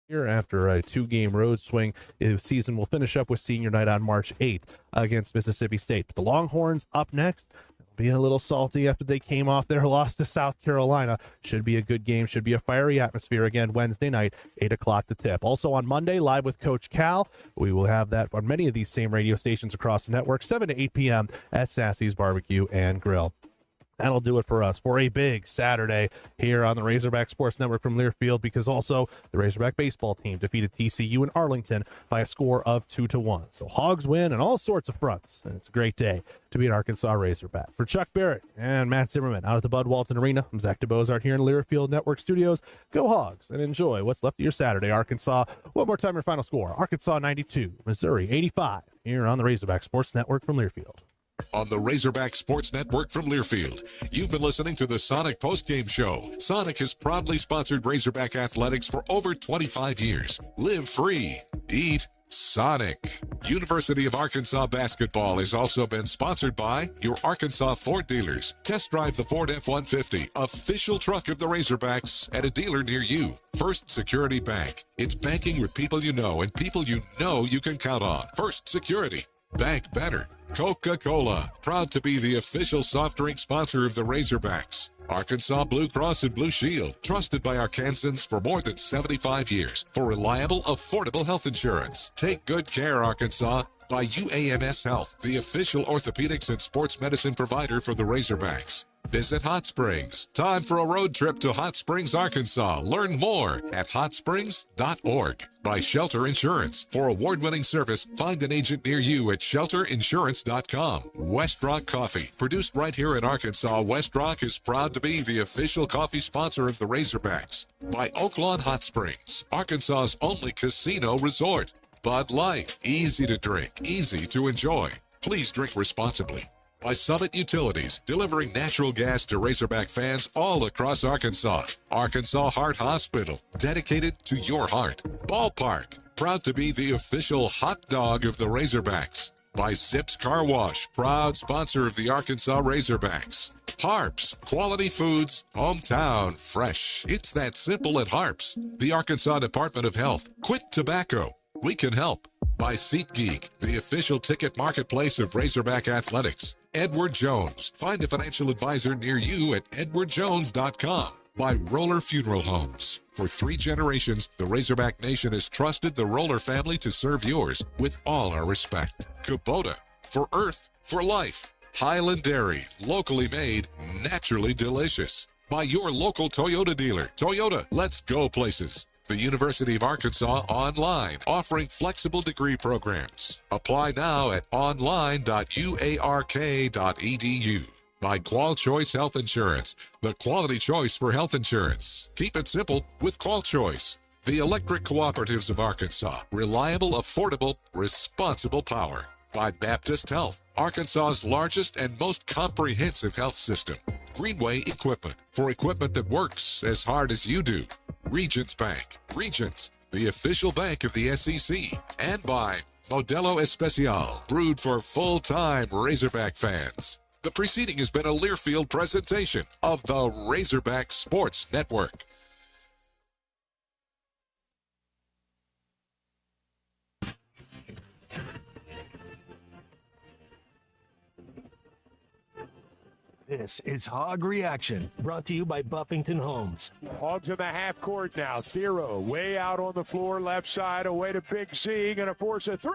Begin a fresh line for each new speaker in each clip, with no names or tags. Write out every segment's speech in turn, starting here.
Here after a 2-game road swing. The season will finish up with senior night on March 8th against Mississippi State. But the Longhorns up next. Be a little salty after they came off their loss to South Carolina. Should be a good game. Should be a fiery atmosphere again Wednesday night, 8 o'clock the tip. Also on Monday, live with Coach Cal. We will have that on many of these same radio stations across the network, 7 to 8 p.m. at Sassy's Barbecue and Grill. That'll do it for us for a big Saturday here on the Razorback Sports Network from Learfield, because also the Razorback baseball team defeated TCU in Arlington by a score of 2-1. So Hogs win on all sorts of fronts, and it's a great day to be an Arkansas Razorback. For Chuck Barrett and Matt Zimmerman out at the Bud Walton Arena, I'm Zach DeBozart here in Learfield Network Studios. Go Hogs and enjoy what's left of your Saturday. Arkansas, one more time your final score. Arkansas 92, Missouri 85 here on the Razorback Sports Network from Learfield.
On the Razorback Sports Network from Learfield, you've been listening to the Sonic Postgame Show. Sonic has proudly sponsored Razorback Athletics for over 25 years. Live free. Eat Sonic. University of Arkansas basketball has also been sponsored by your Arkansas Ford dealers. Test drive the Ford F-150, official truck of the Razorbacks, at a dealer near you. First Security Bank. It's banking with people you know and people you know you can count on. First Security. Bank better. Coca-Cola, proud to be the official soft drink sponsor of the Razorbacks. Arkansas Blue Cross and Blue Shield, trusted by Arkansans for more than 75 years for reliable, affordable health insurance. Take good care, Arkansas. By UAMS Health, the official orthopedics and sports medicine provider for the Razorbacks. Visit Hot Springs. Time for a road trip to Hot Springs, Arkansas. Learn more at hotsprings.org. By Shelter Insurance. For award-winning service, find an agent near you at shelterinsurance.com. West Rock Coffee. Produced right here in Arkansas, West Rock is proud to be the official coffee sponsor of the Razorbacks. By Oaklawn Hot Springs, Arkansas's only casino resort. Bud Light. Easy to drink, easy to enjoy. Please drink responsibly. By Summit Utilities, delivering natural gas to Razorback fans all across Arkansas. Arkansas Heart Hospital, dedicated to your heart. Ballpark, proud to be the official hot dog of the Razorbacks. By Zips Car Wash, proud sponsor of the Arkansas Razorbacks. Harps, quality foods, hometown fresh. It's that simple at Harps. The Arkansas Department of Health. Quit tobacco. We can help. By SeatGeek, the official ticket marketplace of Razorback Athletics. Edward Jones. Find a financial advisor near you at edwardjones.com. By Roller Funeral Homes. For 3 generations, the Razorback Nation has trusted the Roller family to serve yours with all our respect. Kubota. For Earth, for life. Highland Dairy. Locally made, naturally delicious. By your local Toyota dealer. Toyota, let's go places. The University of Arkansas Online, offering flexible degree programs. Apply now at online.uark.edu. By Qual Choice Health Insurance, the quality choice for health insurance. Keep it simple with Qual Choice. The Electric Cooperatives of Arkansas, reliable, affordable, responsible power. By Baptist Health, Arkansas's largest and most comprehensive health system. Greenway Equipment, for equipment that works as hard as you do. Regions Bank. Regions, the official bank of the SEC. And by Modelo Especial, brewed for full-time Razorback fans. The preceding has been a Learfield presentation of the Razorback Sports Network.
This is Hog Reaction, brought to you by Buffington Homes.
Hogs in the half court now. Thero way out on the floor, left side, away to Big C. Going to force a 3,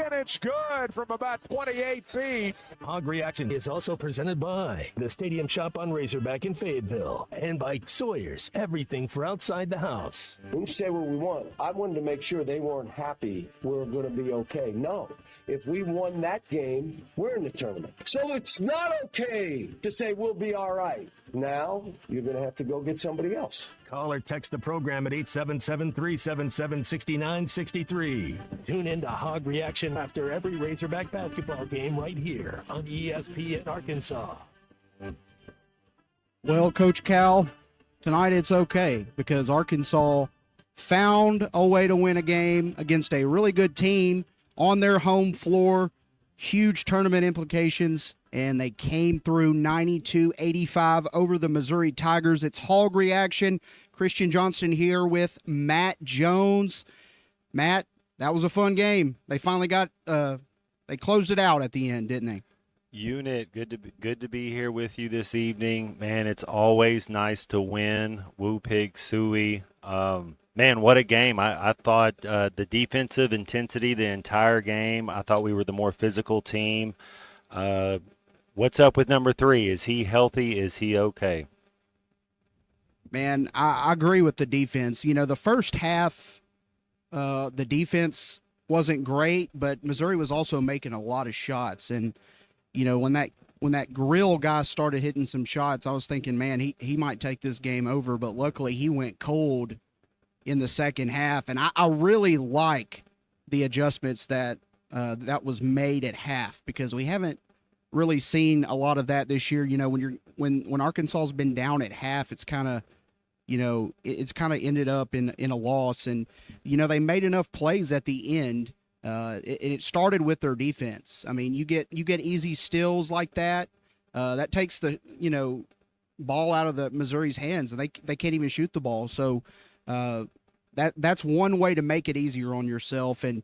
and it's good from about 28 feet.
Hog Reaction is also presented by the Stadium Shop on Razorback in Fayetteville and by Sawyer's, everything for outside the house.
We say what we want. I wanted to make sure they weren't happy we're going to be okay. No. If we won that game, we're in the tournament. So it's not okay to say we'll be all right. Now, you're going to have to go get somebody else.
Call or text the program at 877-377-6963. Tune in to Hog Reaction after every Razorback basketball game right here on ESPN Arkansas.
Well, Coach Cal, tonight it's okay because Arkansas found a way to win a game against a really good team on their home floor. Huge tournament implications, and they came through 92-85 over the Missouri Tigers. It's Hog Reaction. Christian Johnston here with Matt Jones. Matt, that was a fun game. They finally got they closed it out at the end, didn't they?
Unit, good to be here with you this evening. Man, it's always nice to win. Woo Pig Suey. Man, what a game. I thought the defensive intensity the entire game, I thought we were the more physical team. What's up with number 3? Is he healthy? Is he okay?
Man, I agree with the defense. You know, the first half, the defense wasn't great, but Missouri was also making a lot of shots. And, you know, when that Grill guy started hitting some shots, I was thinking, man, he might take this game over. But luckily he went cold in the second half. And I really like the adjustments that was made at half, because we haven't really seen a lot of that this year. You know, when Arkansas's been down at half, it's kind of, you know, it's kind of ended up in a loss. And, you know, they made enough plays at the end. It started with their defense. I mean, you get easy steals like that. That takes the, you know, ball out of the Missouri's hands, and they can't even shoot the ball. So that's one way to make it easier on yourself. And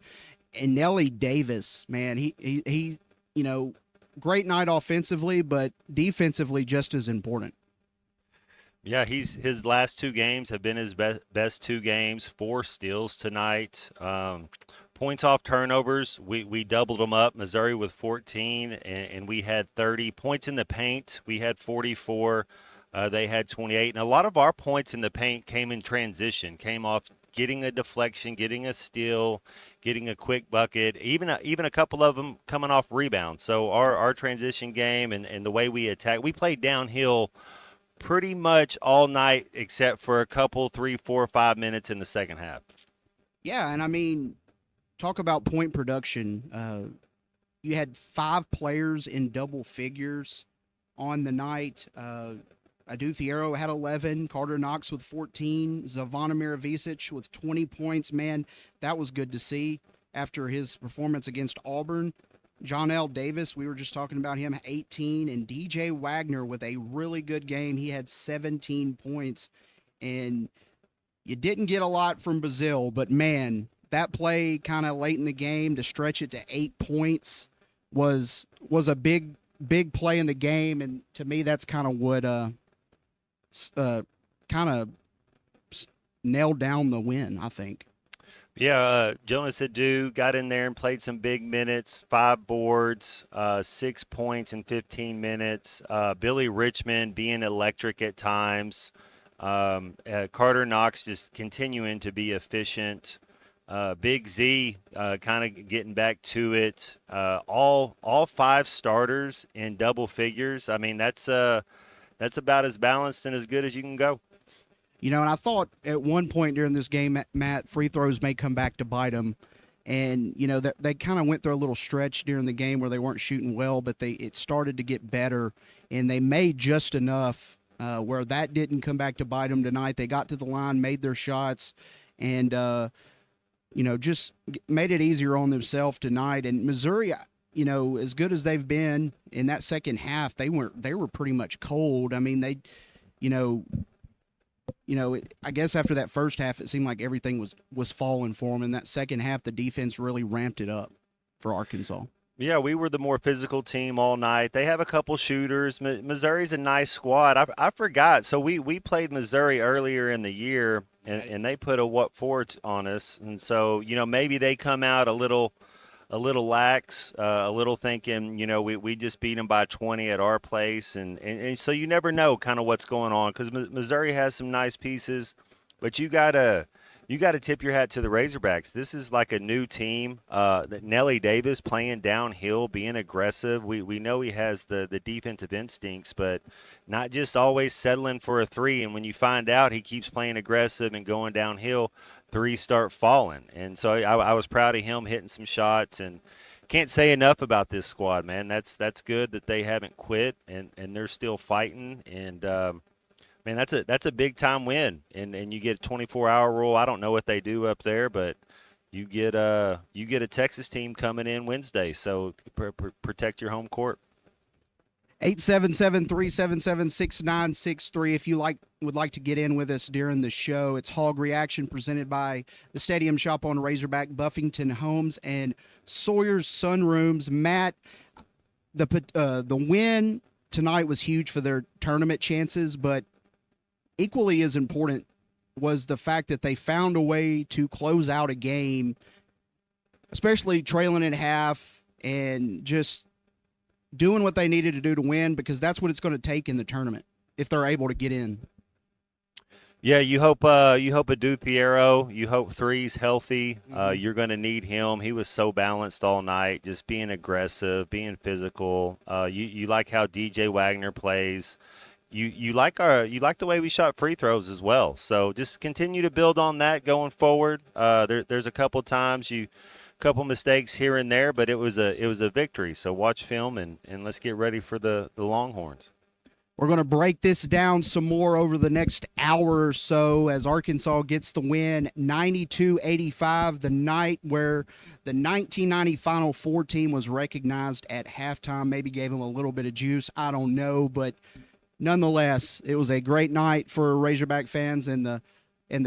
Nelly Davis, man, he you know, great night offensively, but defensively just as important.
Yeah, his last 2 games have been his best 2 games. 4 steals tonight. Points off turnovers, we doubled them up. Missouri with 14, and we had 30. Points in the paint, we had 44. They had 28. And a lot of our points in the paint came in transition, came off getting a deflection, getting a steal, getting a quick bucket, even a couple of them coming off rebounds. So our transition game and the way we attack, we played downhill pretty much all night except for a couple, 3, 4, 5 minutes in the second half.
Yeah, and I mean, talk about point production. You had 5 players in double figures on the night. Adu Thiero had 11, Carter Knox with 14, Zavona Mirovicic with 20 points. Man, that was good to see after his performance against Auburn. John L. Davis, we were just talking about him, 18, and DJ Wagner with a really good game. He had 17 points, and you didn't get a lot from Brazil, but man, that play kind of late in the game to stretch it to 8 points was a big play in the game, and to me, that's kind of what kind of nailed down the win, I think.
Yeah, Jonas Adu got in there and played some big minutes, 5 boards, 6 points in 15 minutes. Billy Richmond being electric at times. Carter Knox just continuing to be efficient. Big Z kind of getting back to it. All 5 starters in double figures. I mean, that's about as balanced and as good as you can go.
You know, and I thought at one point during this game, Matt, free throws may come back to bite them. And, you know, they kind of went through a little stretch during the game where they weren't shooting well, but it started to get better. And they made just enough where that didn't come back to bite them tonight. They got to the line, made their shots, and, you know, just made it easier on themselves tonight. And Missouri, you know, as good as they've been in that second half, they were pretty much cold. I mean, I guess after that first half, it seemed like everything was falling for them. In that second half, the defense really ramped it up for Arkansas.
Yeah, we were the more physical team all night. They have a couple shooters. Missouri's a nice squad. I forgot. So we played Missouri earlier in the year, and they put a what for on us. And so, you know, maybe they come out a little lax, a little thinking, you know, we just beat them by 20 at our place. And so you never know kind of what's going on, because Missouri has some nice pieces, but you got to tip your hat to the Razorbacks. This is like a new team. Nelly Davis playing downhill, being aggressive. We know he has the defensive instincts, but not just always settling for a 3. And when you find out he keeps playing aggressive and going downhill, 3s start falling. And so I was proud of him hitting some shots, and can't say enough about this squad, man. That's good that they haven't quit and they're still fighting. And man, that's a big time win. And you get a 24-hour rule. I don't know what they do up there, but you get a Texas team coming in Wednesday, so protect your home court.
877-377-6963 if you would like to get in with us during the show. It's Hog Reaction presented by the Stadium Shop on Razorback, Buffington Homes, and Sawyer's Sunrooms. Matt, the win tonight was huge for their tournament chances, but equally as important was the fact that they found a way to close out a game, especially trailing at half and just doing what they needed to do to win, because that's what it's going to take in the tournament if they're able to get in.
Yeah, you hope Adu Thiero, you hope Three's healthy. You're going to need him. He was so balanced all night, just being aggressive, being physical. You like how DJ Wagner plays. You like the way we shot free throws as well. So just continue to build on that going forward. There's a couple times couple mistakes here and there, but it was a victory. So watch film and let's get ready for the Longhorns.
We're going to break this down some more over the next hour or so as Arkansas gets the win 92-85, the night where the 1990 Final Four team was recognized at halftime. Maybe gave them a little bit of juice. I don't know, but nonetheless, it was a great night for Razorback fans and the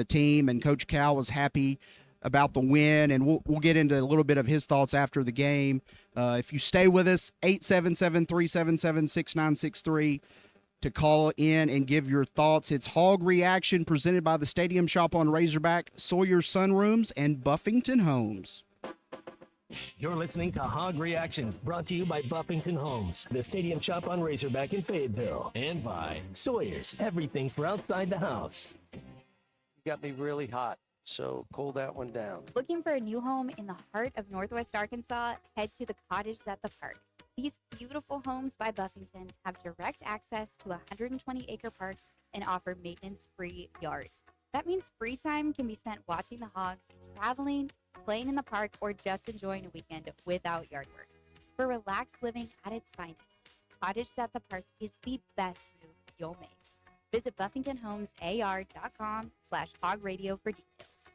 team, and Coach Cal was happy about the win, and we'll get into a little bit of his thoughts after the game. If you stay with us, 877-377-6963 to call in and give your thoughts. It's Hog Reaction presented by the Stadium Shop on Razorback, Sawyer's Sunrooms, and Buffington Homes.
You're listening to Hog Reaction, brought to you by Buffington Homes, the Stadium Shop on Razorback in Fayetteville, and by Sawyer's, everything for outside the house.
You got me really hot, so cool that one down.
Looking for a new home in the heart of Northwest Arkansas? Head to the Cottage at the Park. These beautiful homes by Buffington have direct access to a 120-acre park and offer maintenance-free yards. That means free time can be spent watching the hogs, traveling, playing in the park, or just enjoying a weekend without yard work. For relaxed living at its finest, Cottage at the Park is the best move you'll make. Visit BuffingtonHomesAR.com/hogradio for details.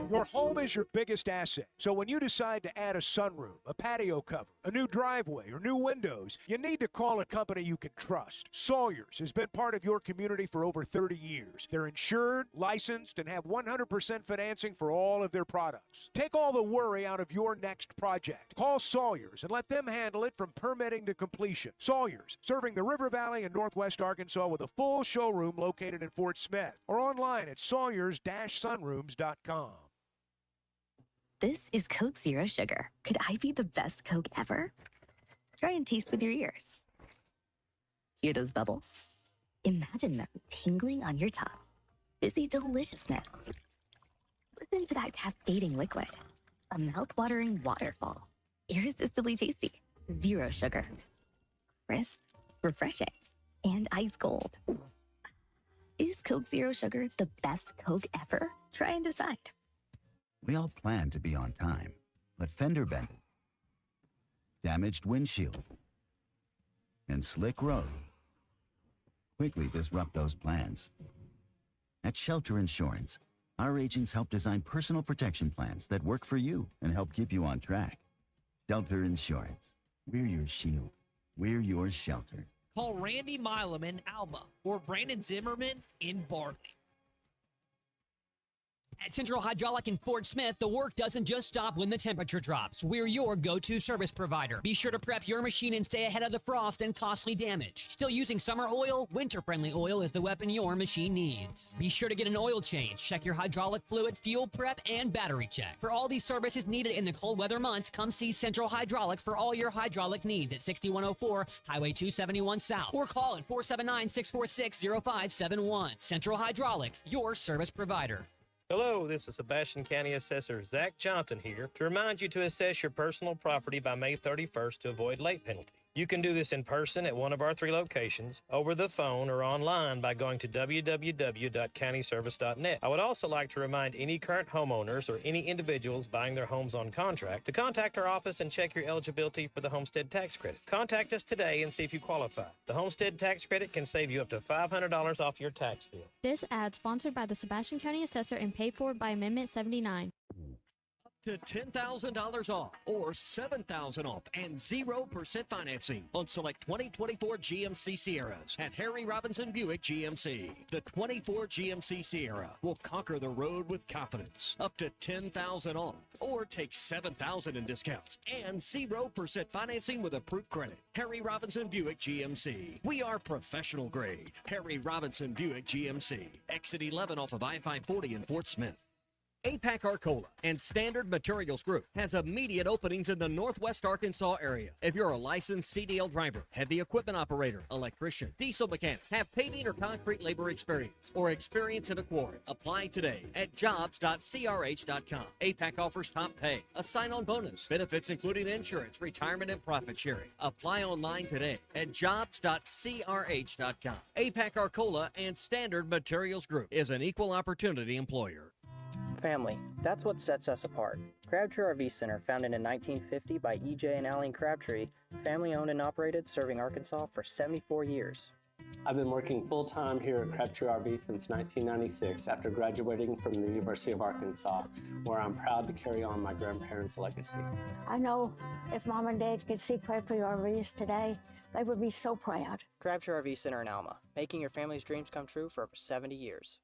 Your home is your biggest asset. So when you decide to add a sunroom, a patio cover, a new driveway, or new windows, you need to call a company you can trust. Sawyer's has been part of your community for over 30 years. They're insured, licensed, and have 100% financing for all of their products. Take all the worry out of your next project. Call Sawyer's and let them handle it from permitting to completion. Sawyer's, serving the River Valley and Northwest Arkansas with a full showroom located in Fort Smith or online at sawyers-sunrooms.com.
This is Coke Zero Sugar. Could I be the best Coke ever? Try and taste with your ears. Hear those bubbles? Imagine them tingling on your tongue. Fizzy deliciousness. Listen to that cascading liquid. A mouth-watering waterfall. Irresistibly tasty. Zero sugar. Crisp, refreshing, and ice cold. Is Coke Zero Sugar the best Coke ever? Try and decide.
We all plan to be on time, but fender benders, damaged windshield, and slick road quickly disrupt those plans. At Shelter Insurance, our agents help design personal protection plans that work for you and help keep you on track. Shelter Insurance. We're your shield. We're your shelter.
Call Randy Milam in Alma or Brandon Zimmerman in Bartley. At Central Hydraulic in Fort Smith, the work doesn't just stop when the temperature drops. We're your go-to service provider. Be sure to prep your machine and stay ahead of the frost and costly damage. Still using summer oil? Winter-friendly oil is the weapon your machine needs. Be sure to get an oil change. Check your hydraulic fluid, fuel prep, and battery check. For all these services needed in the cold weather months, come see Central Hydraulic for all your hydraulic needs at 6104 Highway 271 South or call at 479-646-0571. Central Hydraulic, your service provider.
Hello, this is Sebastian County Assessor Zach Johnson here to remind you to assess your personal property by May 31st to avoid late penalty. You can do this in person at one of our 3 locations, over the phone, or online by going to www.countyservice.net. I would also like to remind any current homeowners or any individuals buying their homes on contract to contact our office and check your eligibility for the Homestead Tax Credit. Contact us today and see if you qualify. The Homestead Tax Credit can save you up to $500 off your tax bill.
This ad sponsored by the Sebastian County Assessor and paid for by Amendment 79. to $10,000 off or $7,000 off and 0% financing on select 2024 GMC Sierras at Harry Robinson Buick GMC. The 24 GMC Sierra will conquer the road with confidence. Up to $10,000 off or take $7,000 in discounts and 0% financing with approved credit. Harry Robinson Buick GMC. We are professional grade. Harry Robinson Buick GMC. Exit 11 off of I-540 in Fort Smith. APAC Arcola and Standard Materials Group has immediate openings in the Northwest Arkansas area. If you're a licensed CDL driver, heavy equipment operator, electrician, diesel mechanic, have paving or concrete labor experience, or experience in a quarry, apply today at jobs.crh.com. APAC offers top pay, a sign-on bonus, benefits including insurance, retirement, and profit sharing. Apply online today at jobs.crh.com. APAC Arcola and Standard Materials Group is an equal opportunity employer.
Family, that's what sets us apart. Crabtree RV Center, founded in 1950 by E.J. and Allen Crabtree, family owned and operated, serving Arkansas for 74 years.
I've been working full-time here at Crabtree RV since 1996 after graduating from the University of Arkansas, where I'm proud to carry on my grandparents' legacy.
I know if Mom and Dad could see Crabtree RVs today, they would be so proud.
Crabtree RV Center in Alma, making your family's dreams come true for over 70 years.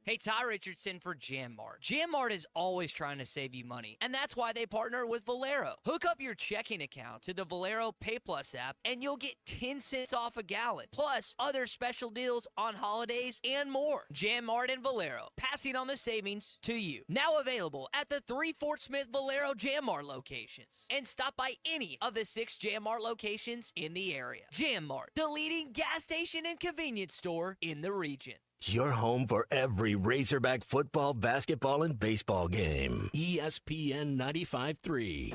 Hey, Ty Richardson for JamMart. JamMart is always trying to save you money, and that's why they partner with Valero. Hook up your checking account to the Valero Pay Plus app, and you'll get 10 cents off a gallon, plus other special deals on holidays and more. JamMart and Valero, passing on the savings to you. Now available at the 3 Fort Smith Valero JamMart locations. And stop by any of the 6 JamMart locations in the area. JamMart, the leading gas station and convenience store in the region.
Your home for every Razorback football, basketball, and baseball game. ESPN 95.3.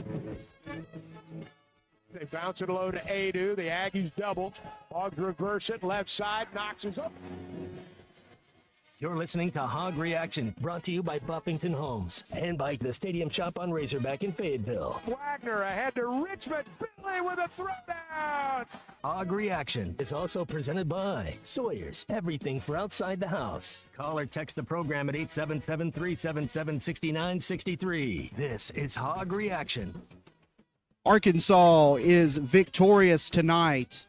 They bounce it low to Adu. The Aggies double. Hogs reverse it. Left side. Knox is up.
You're listening to Hog Reaction, brought to you by Buffington Homes and by the Stadium Shop on Razorback in Fayetteville.
Wagner ahead to Richmond. Billy with a throwdown.
Hog Reaction is also presented by Sawyer's, everything for outside the house. Call or text the program at 877-377-6963. This is Hog Reaction.
Arkansas is victorious tonight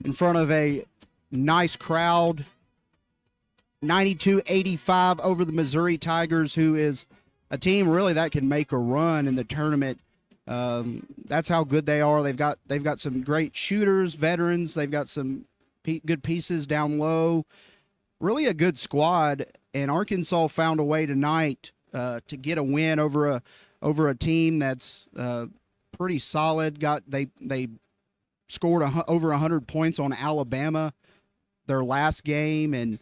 in front of a nice crowd. 92-85 over the Missouri Tigers, who is a team really that can make a run in the tournament. That's how good they are. They've got some great shooters, veterans. They've got some good pieces down low. Really a good squad. And Arkansas found a way tonight to get a win over a team that's pretty solid. They scored over 100 points on Alabama their last game, and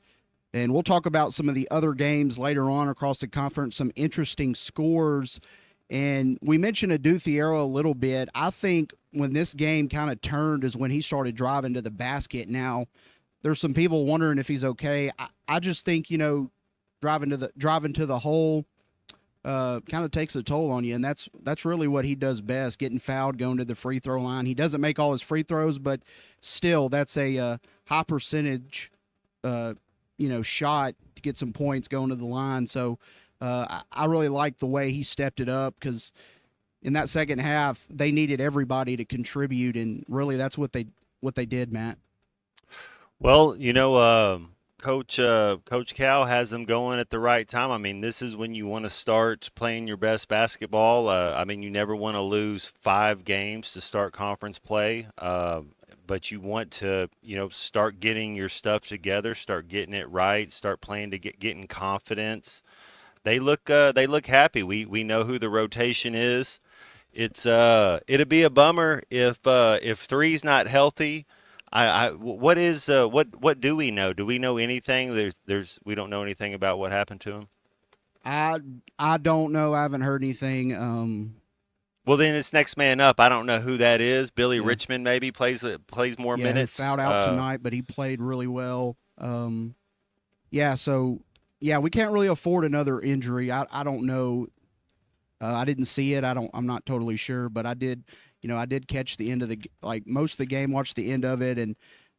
we'll talk about some of the other games later on across the conference, some interesting scores. And we mentioned Adu Thiero a little bit. I think when this game kind of turned is when he started driving to the basket. Now, there's some people wondering if he's okay. I just think, driving to the hole kind of takes a toll on you, and that's really what he does best, getting fouled, going to the free throw line. He doesn't make all his free throws, but still that's a high percentage shot to get some points going to the line. So I really like the way he stepped it up, because in that second half they needed everybody to contribute, and really that's what they did, Matt.
Well, Coach Cal has them going at the right time. I mean, this is when you want to start playing your best basketball. You never want to lose 5 games to start conference play. But you want to, start getting your stuff together, start getting it right, start playing to getting confidence. They look happy. We know who the rotation is. It'd be a bummer if 3's not healthy. What do we know? Do we know anything? We don't know anything about what happened to him.
I don't know. I haven't heard anything.
Well, then it's next man up. I don't know who that is. Billy Richmond maybe plays more minutes.
He fouled out tonight, but he played really well. We can't really afford another injury. I don't know. I didn't see it. I'm not totally sure, but I did. I did catch the end of most of the game. Watched the end of it, and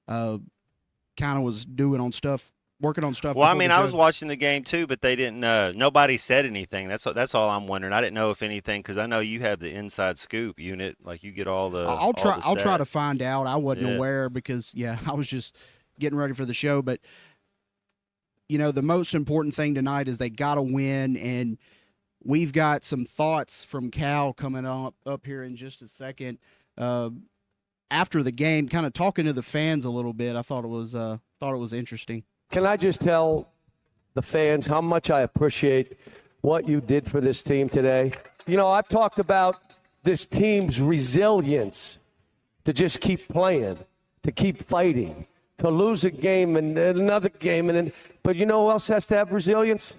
kind of was doing on stuff working on stuff.
Well, I
before
mean,
the
I
show.
was watching the game too, but they didn't. Nobody said anything. That's all I'm wondering. I didn't know if anything, because I know you have the inside scoop unit. Like, you get all the.
I'll try.
all the
I'll try
stats.
to find out. I wasn't
Yeah.
aware because I was just getting ready for the show. But the most important thing tonight is they got to win, and we've got some thoughts from Cal coming up here in just a second. After the game, kind of talking to the fans a little bit. I thought it was interesting.
Can I just tell the fans how much I appreciate what you did for this team today? I've talked about this team's resilience to just keep playing, to keep fighting, to lose a game and another game. But you know who else has to have resilience?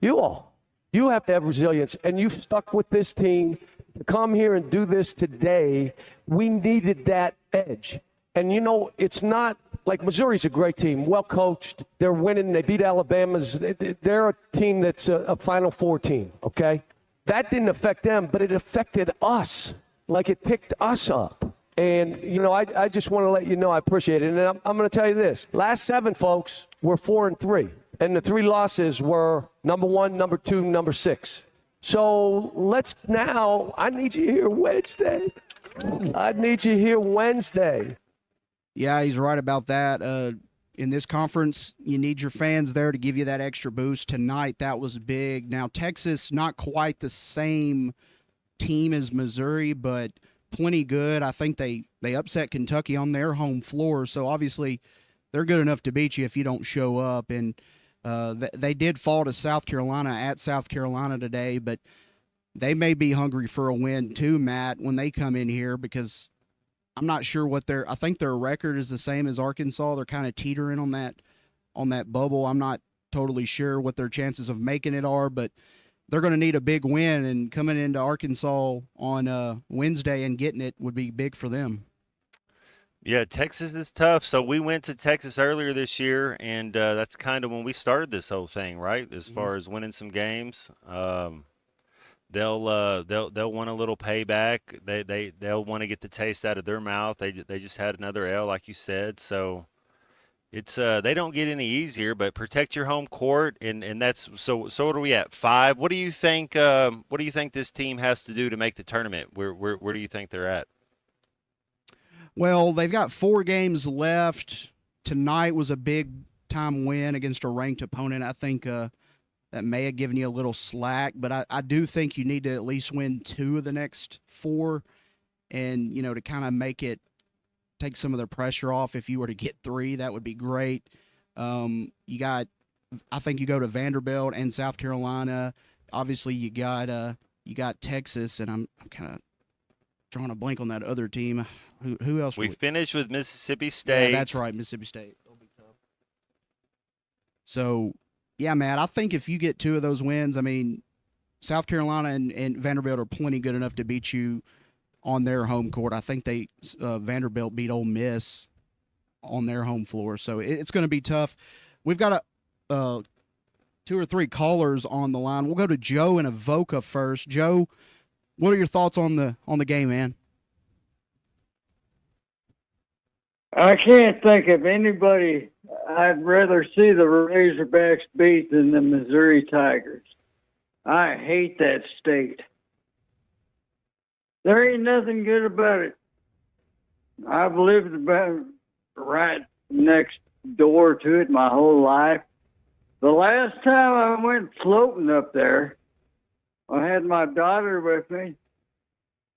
You all. You have to have resilience, and you've stuck with this team to come here and do this today. We needed that edge. And, it's not like Missouri's a great team, well coached. They're winning. They beat Alabama. They're a team that's a Final Four team, okay? That didn't affect them, but it affected us, like it picked us up. And, I just want to let you know I appreciate it. And I'm going to tell you this. Last 7, folks, we're 4-3. And the 3 losses were number 1, number 2, number 6. So I need you here Wednesday.
Yeah, he's right about that. In this conference, you need your fans there to give you that extra boost. Tonight, that was big. Now, Texas, not quite the same team as Missouri, but plenty good. I think they upset Kentucky on their home floor, so obviously they're good enough to beat you if you don't show up. And they did fall to South Carolina at South Carolina today, but they may be hungry for a win too, Matt, when they come in here, because I'm not sure I think their record is the same as Arkansas. They're kind of teetering on that bubble. I'm not totally sure what their chances of making it are, but they're going to need a big win, and coming into Arkansas on Wednesday and getting it would be big for them.
Yeah, Texas is tough. So we went to Texas earlier this year, and that's kind of when we started this whole thing, right? As far as winning some games, they'll want a little payback. They'll want to get the taste out of their mouth. They just had another L, like you said. So it's they don't get any easier. But protect your home court, and that's so. What are we at, 5? What do you think? What do you think this team has to do to make the tournament? Where do you think they're at?
Well, they've got 4 games left. Tonight was a big-time win against a ranked opponent. I think that may have given you a little slack, but I do think you need to at least win 2 of the next 4 and, to kind of take some of the pressure off. If you were to get 3, that would be great. I think you go to Vanderbilt and South Carolina. Obviously, you got Texas, and I'm kind of drawing a blank on that other team. Who else?
We finished with Mississippi State.
Yeah, that's right, Mississippi State. That'll be tough. So, yeah, Matt, I think if you get 2 of those wins, I mean, South Carolina and Vanderbilt are plenty good enough to beat you on their home court. I think Vanderbilt beat Ole Miss on their home floor, so it's going to be tough. We've got 2 or 3 callers on the line. We'll go to Joe and Avoca first. Joe, what are your thoughts on the game, man?
I can't think of anybody I'd rather see the Razorbacks beat than the Missouri Tigers. I hate that state. There ain't nothing good about it. I've lived about right next door to it my whole life. The last time I went floating up there, I had my daughter with me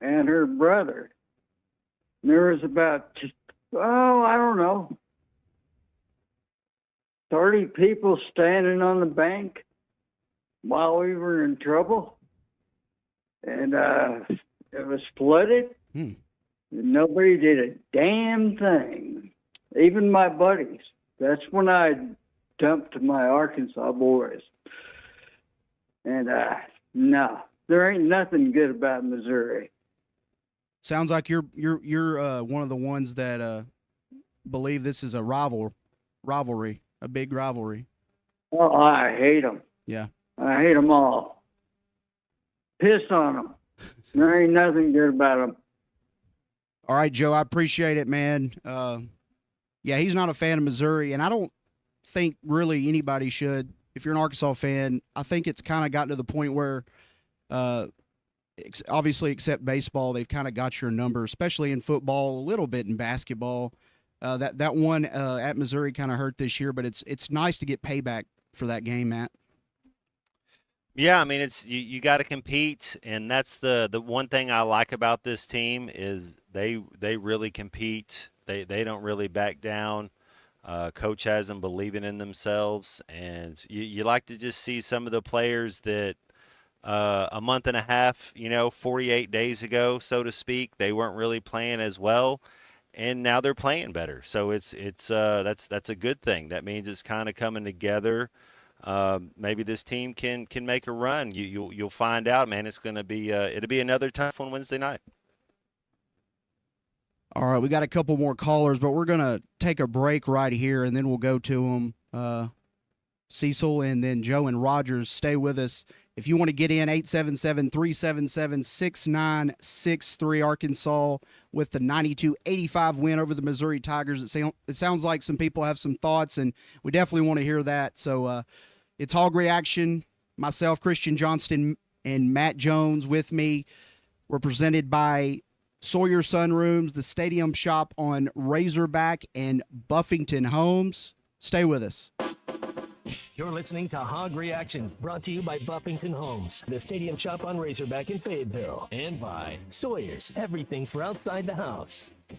and her brother. There was about, I don't know, 30 people standing on the bank while we were in trouble. And it was flooded. And nobody did a damn thing. Even my buddies. That's when I dumped my Arkansas boys. And no, there ain't nothing good about Missouri.
Sounds like you're one of the ones that believe this is a rivalry, a big rivalry.
Oh, I hate them.
Yeah.
I hate them all. Piss on them. There ain't nothing good about them.
All right, Joe, I appreciate it, man. Yeah, he's not a fan of Missouri, and I don't think really anybody should. If you're an Arkansas fan, I think it's kind of gotten to the point where, obviously, except baseball, they've kind of got your number, especially in football, a little bit in basketball. That one at Missouri kind of hurt this year, but it's nice to get payback for that game, Matt.
Yeah, I mean, it's you got to compete, and that's the one thing I like about this team is they really compete. They don't really back down. Coach has them believing in themselves, and you like to just see some of the players that a month and a half, 48 days ago, so to speak, they weren't really playing as well, and now they're playing better. So that's a good thing. That means it's kind of coming together. Maybe this team can make a run. You'll find out, man. It's going to be it'll be another tough one Wednesday night.
All right, we got a couple more callers, but we're going to take a break right here, and then we'll go to them. Cecil and then Joe and Rogers, stay with us. If you want to get in, 877-377-6963, Arkansas with the 92-85 win over the Missouri Tigers. It sounds like some people have some thoughts, and we definitely want to hear that. So it's Hog Reaction. Myself, Christian Johnston, and Matt Jones with me. We're presented by Sawyer Sunrooms, the Stadium Shop on Razorback and Buffington Homes. Stay with us.
You're listening to Hog Reaction, brought to you by Buffington Homes, the Stadium Shop on Razorback in Fayetteville, and by Sawyer's, everything for outside the house.
You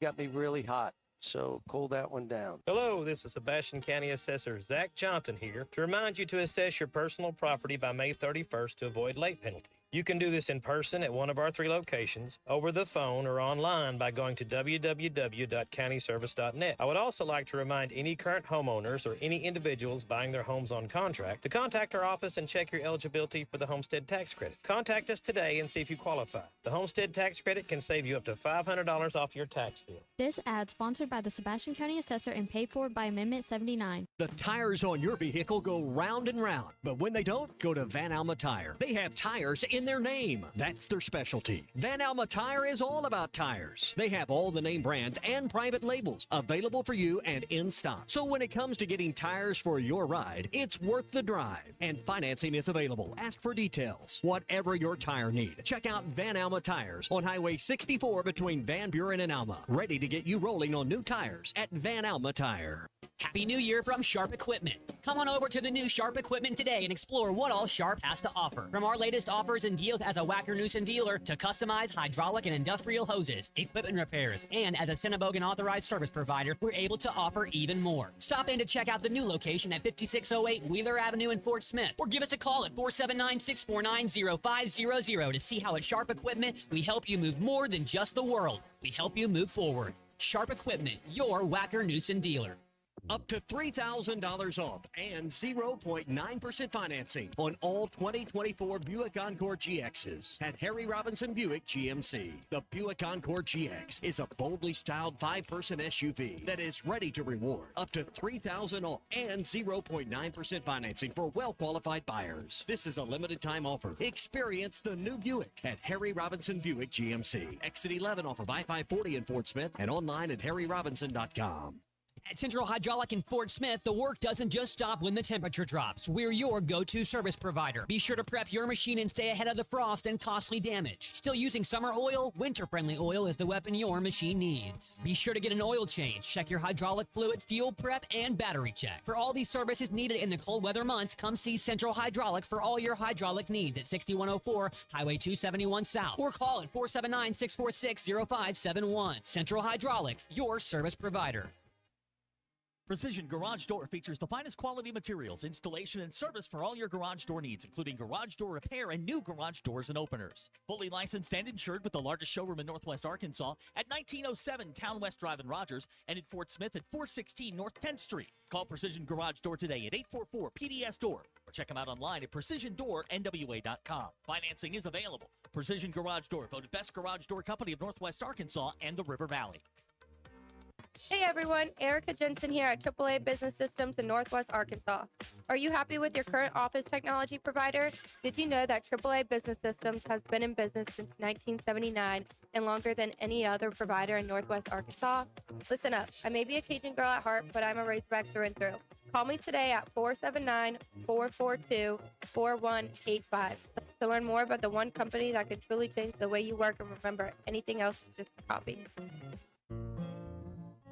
got me really hot, so cool that one down.
Hello, this is Sebastian County Assessor Zach Johnson here to remind you to assess your personal property by May 31st to avoid late penalty. You can do this in person at one of our 3 locations, over the phone, or online by going to www.countyservice.net. I would also like to remind any current homeowners or any individuals buying their homes on contract to contact our office and check your eligibility for the Homestead Tax Credit. Contact us today and see if you qualify. The Homestead Tax Credit can save you up to $500 off your tax bill.
This ad sponsored by the Sebastian County Assessor and paid for by Amendment 79.
The tires on your vehicle go round and round, but when they don't, go to Van Alma Tire. They have tires in their name. That's their specialty. Van Alma Tire is all about tires. They have all the name brands and private labels available for you and in stock. So when it comes to getting tires for your ride, it's worth the drive. And financing is available. Ask for details. Whatever your tire need, check out Van Alma Tires on Highway 64 between Van Buren and Alma. Ready to get you rolling on new tires at Van Alma Tire.
Happy New Year from Sharp Equipment. Come on over to the new Sharp Equipment today and explore what all Sharp has to offer. From our latest offers and deals as a Wacker-Neuson dealer to customized hydraulic and industrial hoses, equipment repairs, and as a Cinnabogan authorized service provider, we're able to offer even more. Stop in to check out the new location at 5608 Wheeler Avenue in Fort Smith, or give us a call at 479-649-0500 to see how at Sharp Equipment we help you move more than just the world. We help you move forward. Sharp Equipment, your Wacker-Neuson dealer.
Up to $3,000 off and 0.9% financing on all 2024 Buick Encore GXs at Harry Robinson Buick GMC. The Buick Encore GX is a boldly styled 5-person SUV that is ready to reward. Up to $3,000 off and 0.9% financing for well-qualified buyers. This is a limited time offer. Experience the new Buick at Harry Robinson Buick GMC. Exit 11 off of I-540 in Fort Smith and online at harryrobinson.com.
At Central Hydraulic in Fort Smith, the work doesn't just stop when the temperature drops. We're your go-to service provider. Be sure to prep your machine and stay ahead of the frost and costly damage. Still using summer oil? Winter-friendly oil is the weapon your machine needs. Be sure to get an oil change. Check your hydraulic fluid, fuel prep, and battery check. For all these services needed in the cold weather months, come see Central Hydraulic for all your hydraulic needs at 6104 Highway 271 South, or call at 479-646-0571. Central Hydraulic, your service provider.
Precision Garage Door features the finest quality materials, installation, and service for all your garage door needs, including garage door repair and new garage doors and openers. Fully licensed and insured with the largest showroom in Northwest Arkansas at 1907 Town West Drive in Rogers and in Fort Smith at 416 North 10th Street. Call Precision Garage Door today at 844-PDS-DOOR or check them out online at PrecisionDoorNWA.com. Financing is available. Precision Garage Door, voted best garage door company of Northwest Arkansas and the River Valley.
Hey everyone, Erica Jensen here at AAA Business Systems in Northwest Arkansas. Are you happy with your current office technology provider? Did you know that AAA Business Systems has been in business since 1979 and longer than any other provider in Northwest Arkansas? Listen up. I may be a Cajun girl at heart, but I'm a Razorback through and through. Call me today at 479-442-4185 to learn more about the one company that can truly change the way you work and remember anything else is just a copy.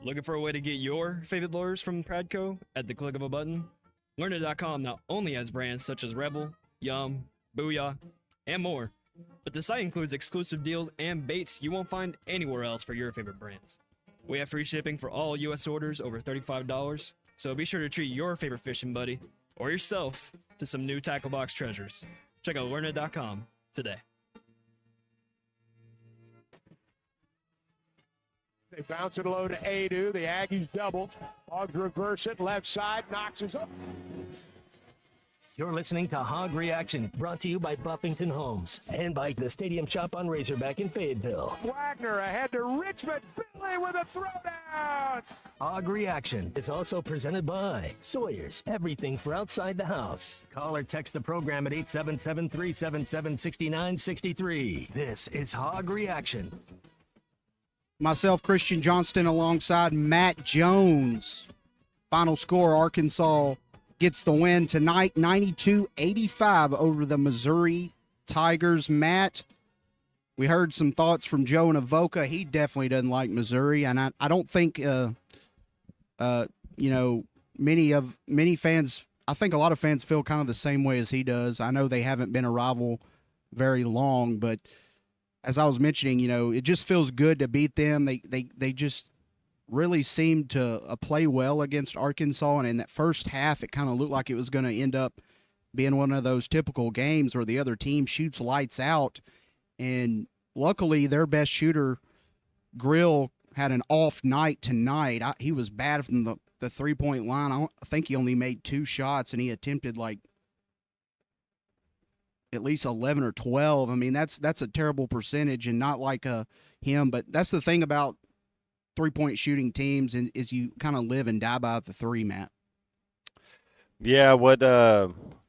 Looking for a way to get your favorite lures from Pradco at the click of a button? Learner.com not only has brands such as Rebel, Yum, Booyah, and more, but the site includes exclusive deals and baits you won't find anywhere else for your favorite brands. We have free shipping for all U.S. orders over $35, so be sure to treat your favorite fishing buddy or yourself to some new tackle box treasures. Check out Learner.com today.
They bounce it low to Adu. The Aggies double. Hogs reverse it. Left side. Knox is up.
You're listening to Hog Reaction, brought to you by Buffington Homes and by the Stadium Shop on Razorback in Fayetteville.
Wagner ahead to Richmond. Billy with a throwdown.
Hog Reaction is also presented by Sawyer's, everything for outside the house. Call or text the program at 877-377-6963. This is Hog Reaction.
Myself, Christian Johnston, alongside Matt Jones. Final score, Arkansas gets the win tonight, 92-85 over the Missouri Tigers. Matt, we heard some thoughts from Joe and Avoca. He definitely doesn't like Missouri, and I don't think, many fans, I think a lot of fans feel kind of the same way as he does. I know they haven't been a rival very long, but as I was mentioning, it just feels good to beat them. They just really seemed to play well against Arkansas, and in that first half, it kind of looked like it was going to end up being one of those typical games where the other team shoots lights out, and luckily their best shooter, Grill, had an off night tonight. He was bad from the three-point line. I think he only made 2 shots, and he attempted at least 11 or 12. I mean, that's a terrible percentage and not like him. But that's the thing about three-point shooting teams is you kind of live and die by the three, Matt.
Yeah,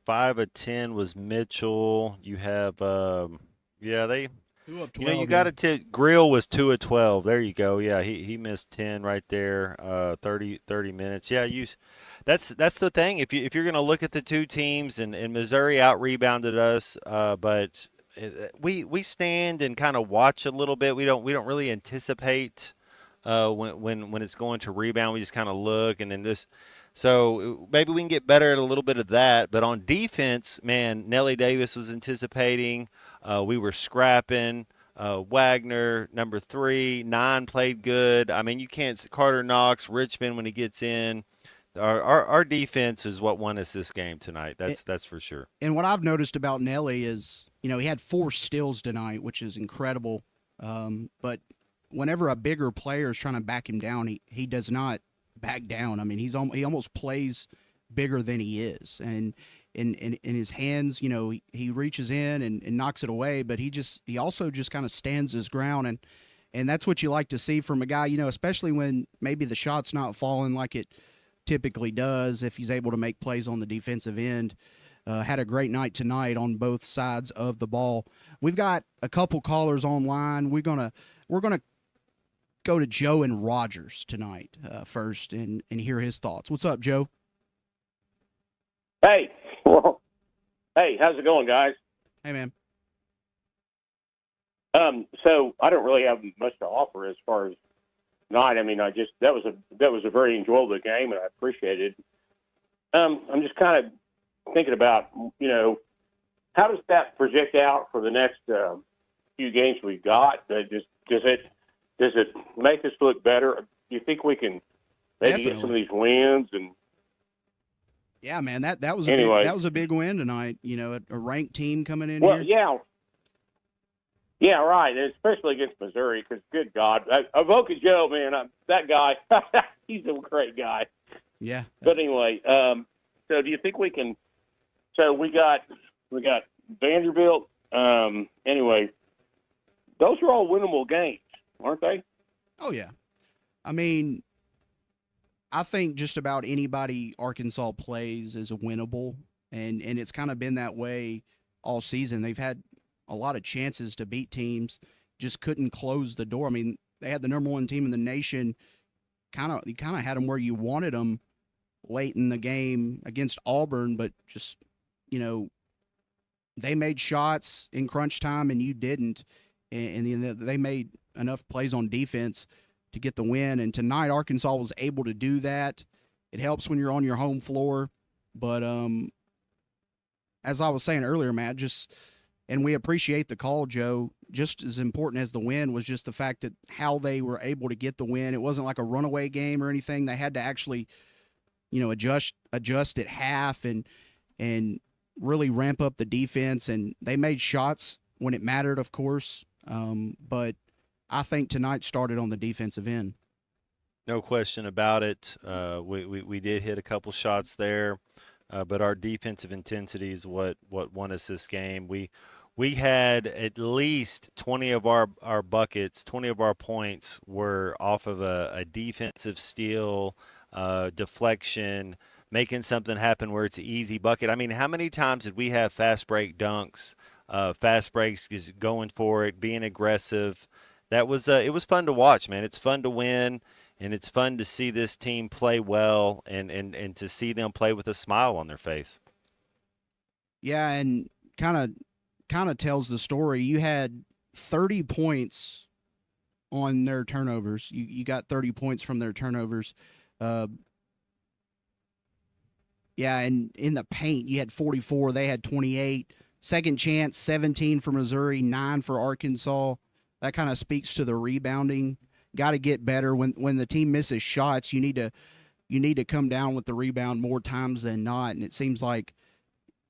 5 of 10 was Mitchell. You have, they.
2 of 12.
You got to tip. Grill was 2 of 12. There you go. Yeah, he missed 10 right there. 30 minutes. Yeah, that's the thing. If you're going to look at the two teams, and Missouri out rebounded us, but we stand and kind of watch a little bit. We don't really anticipate when it's going to rebound. We just kind of look and then just. So maybe we can get better at a little bit of that. But on defense, man, Nelly Davis was anticipating. We were scrapping. Wagner, number 3, 9 played good. I mean, you can't. Carter Knox, Richmond when he gets in. Our defense is what won us this game tonight. That's for sure.
And what I've noticed about Nelly is, he had 4 steals tonight, which is incredible. But whenever a bigger player is trying to back him down, he does not back down. I mean, he almost plays bigger than he is, and in his hands, he reaches in and knocks it away, but he also just kind of stands his ground, and that's what you like to see from a guy, especially when maybe the shot's not falling like it typically does. If he's able to make plays on the defensive end, had a great night tonight on both sides of the ball. We've got a couple callers online. We're gonna go to Joe and Rogers tonight first and hear his thoughts. What's up, Joe?
Hey. Well, hey, how's it going, guys?
Hey, man.
So I don't really have much to offer as far as tonight. I mean, that was a very enjoyable game, and I appreciate it. I'm just kind of thinking about, how does that project out for the next few games we've got? Does it make us look better? Do you think we can maybe get some of these wins? And
yeah, man, that was a big win tonight. A ranked team coming in here.
Yeah, right, and especially against Missouri, because good God, Avoca Joe, man, that guy, he's a great guy.
Yeah.
But anyway, so do you think we can? So we got Vanderbilt. Anyway, those are all winnable games, aren't they?
Oh yeah, I mean, I think just about anybody Arkansas plays is winnable, and it's kind of been that way all season. They've had a lot of chances to beat teams, just couldn't close the door. I mean, they had the number one team in the nation. You kind of had them where you wanted them late in the game against Auburn, but just, they made shots in crunch time and you didn't. And they made enough plays on defense to get the win. And tonight, Arkansas was able to do that. It helps when you're on your home floor. But as I was saying earlier, Matt, and we appreciate the call, Joe, just as important as the win was just the fact that how they were able to get the win. It wasn't like a runaway game or anything. They had to actually, adjust at half and really ramp up the defense. And they made shots when it mattered, of course. But I think tonight started on the defensive end.
No question about it. We did hit a couple shots there, but our defensive intensity is what won us this game. We had at least 20 of our buckets, 20 of our points were off of a defensive steal, deflection, making something happen where it's an easy bucket. I mean, how many times did we have fast break dunks, fast breaks, is going for it, being aggressive? That was it was fun to watch, man. It's fun to win, and it's fun to see this team play well and to see them play with a smile on their face.
Yeah, and kind of tells the story. You had 30 points on their turnovers. You got 30 points from their turnovers. Yeah, and in the paint, you had 44. They had 28. Second chance, 17 for Missouri, 9 for Arkansas. That kind of speaks to the rebounding. Got to get better. When the team misses shots, you need to come down with the rebound more times than not. And it seems like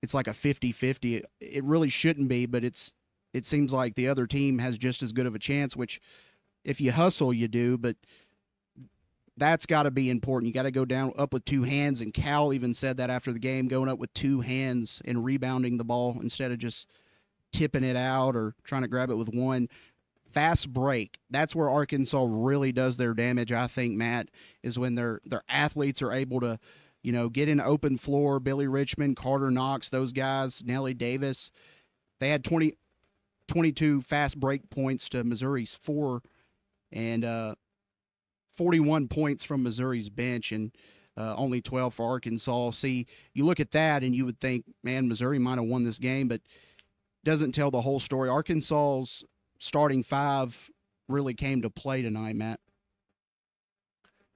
it's like a 50-50. It really shouldn't be, but it seems like the other team has just as good of a chance, which if you hustle, you do. But that's got to be important. You got to go down up with two hands, and Cal even said that after the game, going up with two hands and rebounding the ball instead of just tipping it out or trying to grab it with one. Fast break, that's where Arkansas really does their damage, I think, Matt, is when their athletes are able to, get in open floor. Billy Richmond, Carter Knox, those guys, Nelly Davis, they had 22 fast break points to Missouri's 4, and 41 points from Missouri's bench, and only 12 for Arkansas. See, you look at that and you would think, man, Missouri might have won this game, but doesn't tell the whole story. Arkansas's starting 5 really came to play tonight, Matt.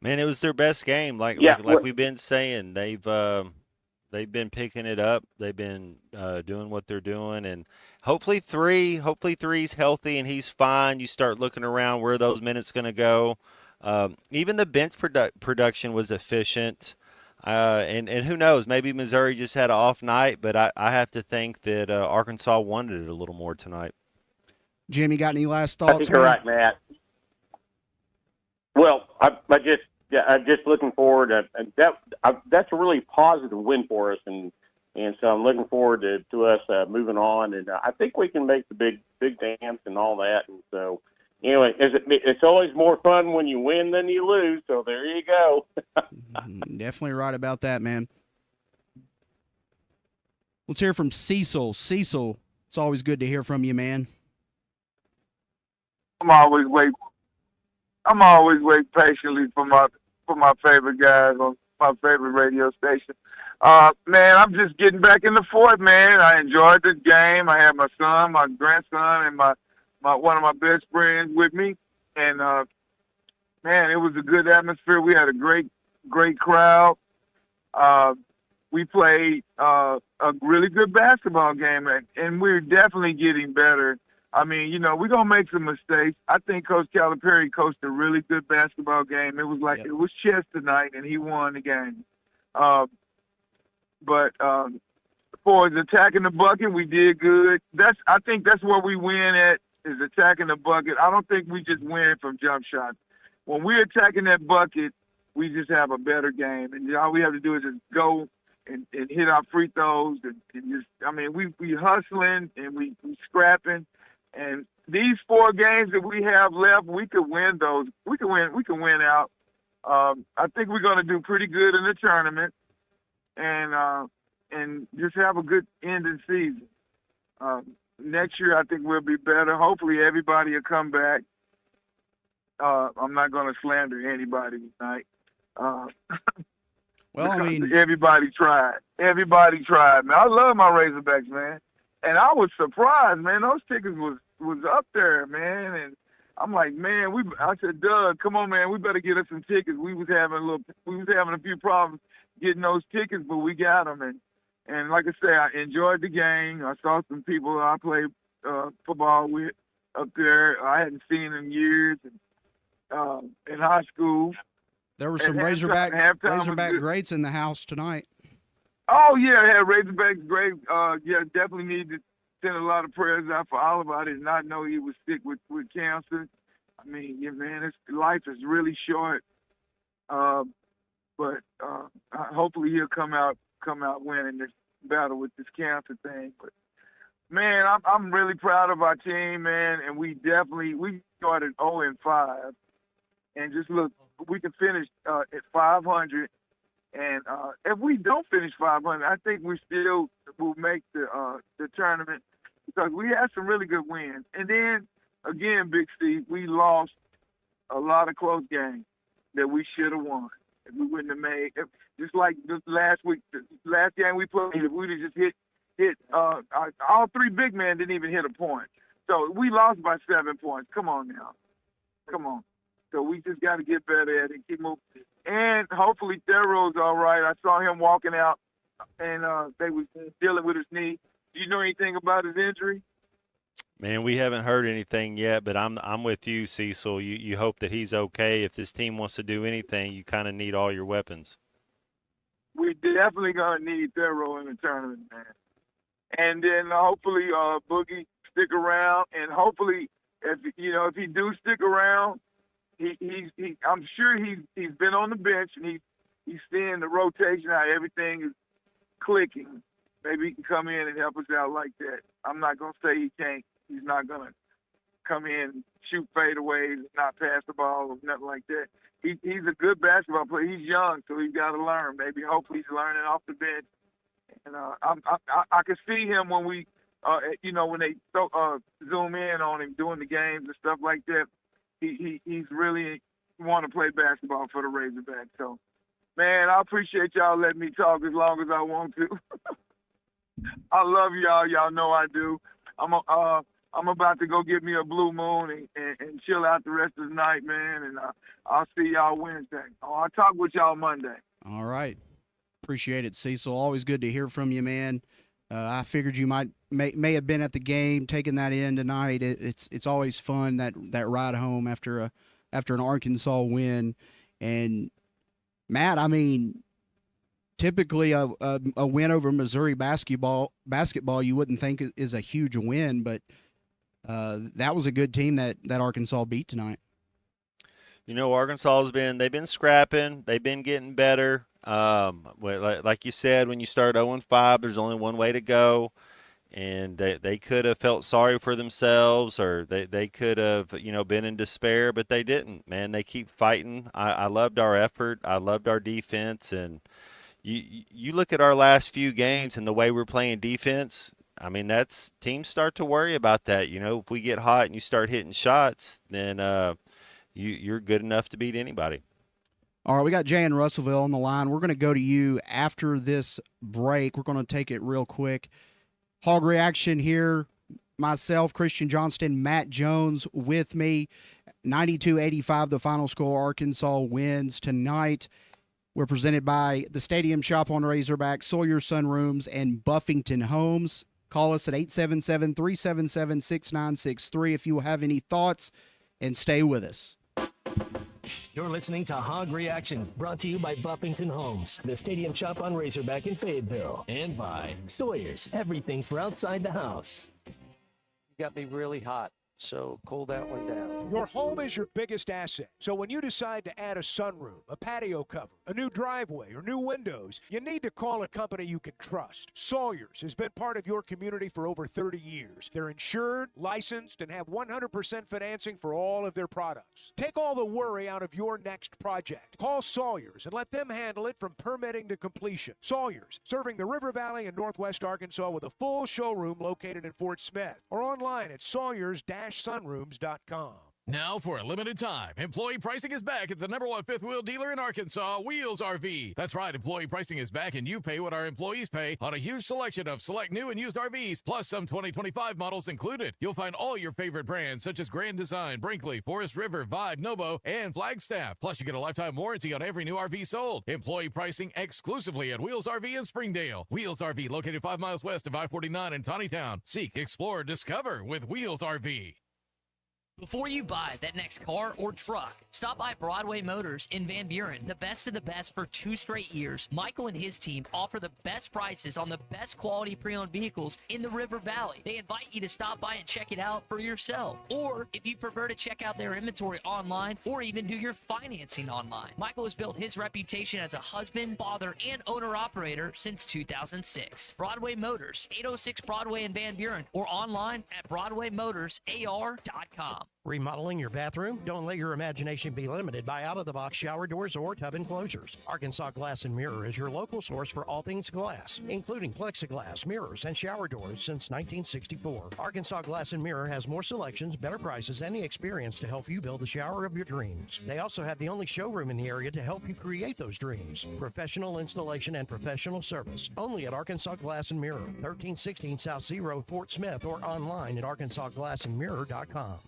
Man, it was their best game. Like we've been saying, they've been picking it up. They've been doing what they're doing, and hopefully three's healthy and he's fine. You start looking around where those minutes going to go. Even the bench production was efficient, and who knows? Maybe Missouri just had an off night, but I have to think that Arkansas wanted it a little more tonight.
Jim, you got any last thoughts?
I think you're right, Matt. Well, I'm just looking forward. That's a really positive win for us, and so I'm looking forward to us moving on. And I think we can make the big dance and all that. And so, anyway, it's always more fun when you win than you lose. So there you go.
Definitely right about that, man. Let's hear from Cecil. Cecil, it's always good to hear from you, man.
I'm always waiting patiently for my favorite guys on my favorite radio station. Man, I'm just getting back in the fort, man. I enjoyed this game. I had my son, my grandson, and my one of my best friends with me, and man, it was a good atmosphere. We had a great crowd. We played a really good basketball game, and we're definitely getting better. I mean, we're going to make some mistakes. I think Coach Calipari coached a really good basketball game. It was like It was chess tonight, and he won the game. But for attacking the bucket, we did good. I think that's where we win at, is attacking the bucket. I don't think we just win from jump shots. When we're attacking that bucket, we just have a better game. And all we have to do is just go and hit our free throws. And just, I mean, we hustling and we scrapping. And these 4 games that we have left, we could win those. We can win out. I think we're going to do pretty good in the tournament, and just have a good end of the season. next year I think we'll be better. Hopefully everybody will come back. I'm not going to slander anybody tonight.
Well, I mean,
everybody tried. Everybody tried, man. I love my Razorbacks, man. And I was surprised, man. Those tickets was up there, man. And I'm like, man, I said, Doug, come on, man. We better get us some tickets. We was having a few problems getting those tickets, but we got them. And like I say, I enjoyed the game. I saw some people I played football with up there. I hadn't seen in years in high school.
There were some Razorback greats in the house tonight.
Oh, yeah, they had Razorbacks great. Yeah, definitely need to send a lot of prayers out for Oliver. I did not know he was sick with cancer. I mean, yeah, man, life is really short. But hopefully he'll come out winning this battle with this cancer thing. But man, I'm really proud of our team, man, and we started 0-5, and just look, we can finish at 500. And if we don't finish 500, I think we still will make the tournament because we had some really good wins. And then again, Big Steve, we lost a lot of close games that we should have won. If we wouldn't have made, just like this last week, the last game we played, if we'd have just hit all three big men didn't even hit a point. So we lost by 7 points. Come on now. Come on. So we just got to get better at it, keep moving. And hopefully Thero's all right. I saw him walking out, and they was dealing with his knee. Do you know anything about his injury?
Man, we haven't heard anything yet, but I'm with you, Cecil. You hope that he's okay. If this team wants to do anything, you kind of need all your weapons.
We definitely gonna need Thero in the tournament, man. And then hopefully Boogie stick around, and hopefully if he do stick around, I'm sure he's been on the bench and he's seeing the rotation, how everything is clicking. Maybe he can come in and help us out like that. I'm not gonna say he can't. He's not gonna come in and shoot fadeaways and not pass the ball or nothing like that. He's a good basketball player. He's young, so he's got to learn. Maybe hopefully he's learning off the bench. And I can see him when we, when they zoom in on him doing the games and stuff like that. He's really want to play basketball for the Razorbacks. So, man, I appreciate y'all letting me talk as long as I want to. I love y'all. Y'all know I do. I'm about to go get me a Blue Moon and chill out the rest of the night, man. And I'll see y'all Wednesday. I'll talk with y'all Monday.
All right. Appreciate it, Cecil. Always good to hear from you, man. I figured you may have been at the game, taking that in tonight. It's always fun that ride home after an Arkansas win. And Matt, I mean, typically a win over Missouri basketball you wouldn't think is a huge win, but that was a good team that Arkansas beat tonight.
Arkansas they've been scrapping, they've been getting better. Like you said, when you start 0-5, there's only one way to go, and they could have felt sorry for themselves, or they could have been in despair, but they didn't. Man, they keep fighting. I loved our effort. I loved our defense, and you look at our last few games and the way we're playing defense. I mean, teams start to worry about that. If we get hot and you start hitting shots, then you're good enough to beat anybody.
All right, we got Jay in Russellville on the line. We're going to go to you after this break. We're going to take it real quick. Hog Reaction here. Myself, Christian Johnston, Matt Jones with me. 92-85, the final score. Arkansas wins tonight. We're presented by the Stadium Shop on Razorback, Sawyer Sunrooms, and Buffington Homes. Call us at 877-377-6963 if you have any thoughts, and stay with us.
You're listening to Hog Reaction, brought to you by Buffington Homes, the Stadium Shop on Razorback in Fayetteville, and by Sawyer's, everything for outside the house.
You got me really hot. so cool that one down.
Your home is your biggest asset. So when you decide to add a sunroom, a patio cover, a new driveway, or new windows, you need to call a company you can trust. Sawyers has been part of your community for over 30 years. They're insured, licensed, and have 100% financing for all of their products. Take all the worry out of your next project. Call Sawyers and let them handle it from permitting to completion. Sawyers, serving the River Valley and Northwest Arkansas with a full showroom located in Fort Smith, or online at sawyers-sunrooms.com.
Now, for a limited time, employee pricing is back at the #1 fifth wheel dealer in Arkansas, Wheels RV. That's right, employee pricing is back, and you pay what our employees pay on a huge selection of select new and used RVs, plus some 2025 models included. You'll find all your favorite brands, such as Grand Design, Brinkley, Forest River, Vibe, Novo, and Flagstaff. Plus, you get a lifetime warranty on every new RV sold. Employee pricing exclusively at Wheels RV in Springdale. Wheels RV, located 5 miles west of I-49 in Tawnytown. Seek, explore, discover with Wheels RV.
Before you buy that next car or truck, stop by Broadway Motors in Van Buren. The best of the best for 2 straight years. Michael and his team offer the best prices on the best quality pre-owned vehicles in the River Valley. They invite you to stop by and check it out for yourself. Or if you prefer to check out their inventory online or even do your financing online. Michael has built his reputation as a husband, father, and owner-operator since 2006. Broadway Motors, 806 Broadway in Van Buren, or online at BroadwayMotorsAR.com.
Remodeling your bathroom? Don't let your imagination be limited by out-of-the-box shower doors or tub enclosures. Arkansas Glass and Mirror is your local source for all things glass, including plexiglass, mirrors, and shower doors since 1964. Arkansas Glass and Mirror has more selections, better prices, and the experience to help you build the shower of your dreams. They also have the only showroom in the area to help you create those dreams. Professional installation and professional service. Only at Arkansas Glass and Mirror, 1316 South Zero, Fort Smith, or online at arkansasglassandmirror.com.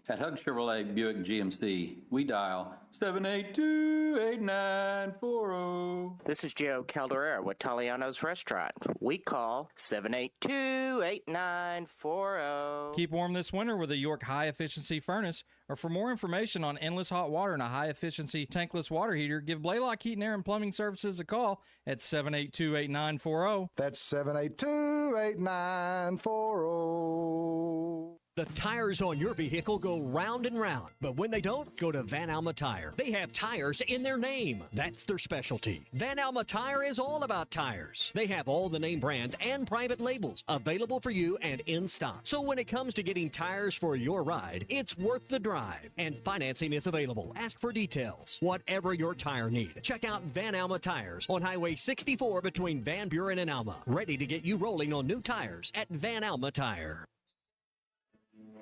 At Hug Chevrolet Buick GMC, we dial 782-8940.
This is Joe Calderera with Taliano's Restaurant. We call 782-8940.
Keep warm this winter with a York high-efficiency furnace. Or for more information on endless hot water and a high-efficiency tankless water heater, give Blaylock Heating, Air, and Plumbing Services a call at 782-8940.
That's 782-8940.
The tires on your vehicle go round and round, but when they don't, go to Van Alma Tire. They have tires in their name. That's their specialty. Van Alma Tire is all about tires. They have all the name brands and private labels available for you and in stock. So when it comes to getting tires for your ride, it's worth the drive. And financing is available. Ask for details. Whatever your tire need, check out Van Alma Tires on Highway 64 between Van Buren and Alma. Ready to get you rolling on new tires at Van Alma Tire.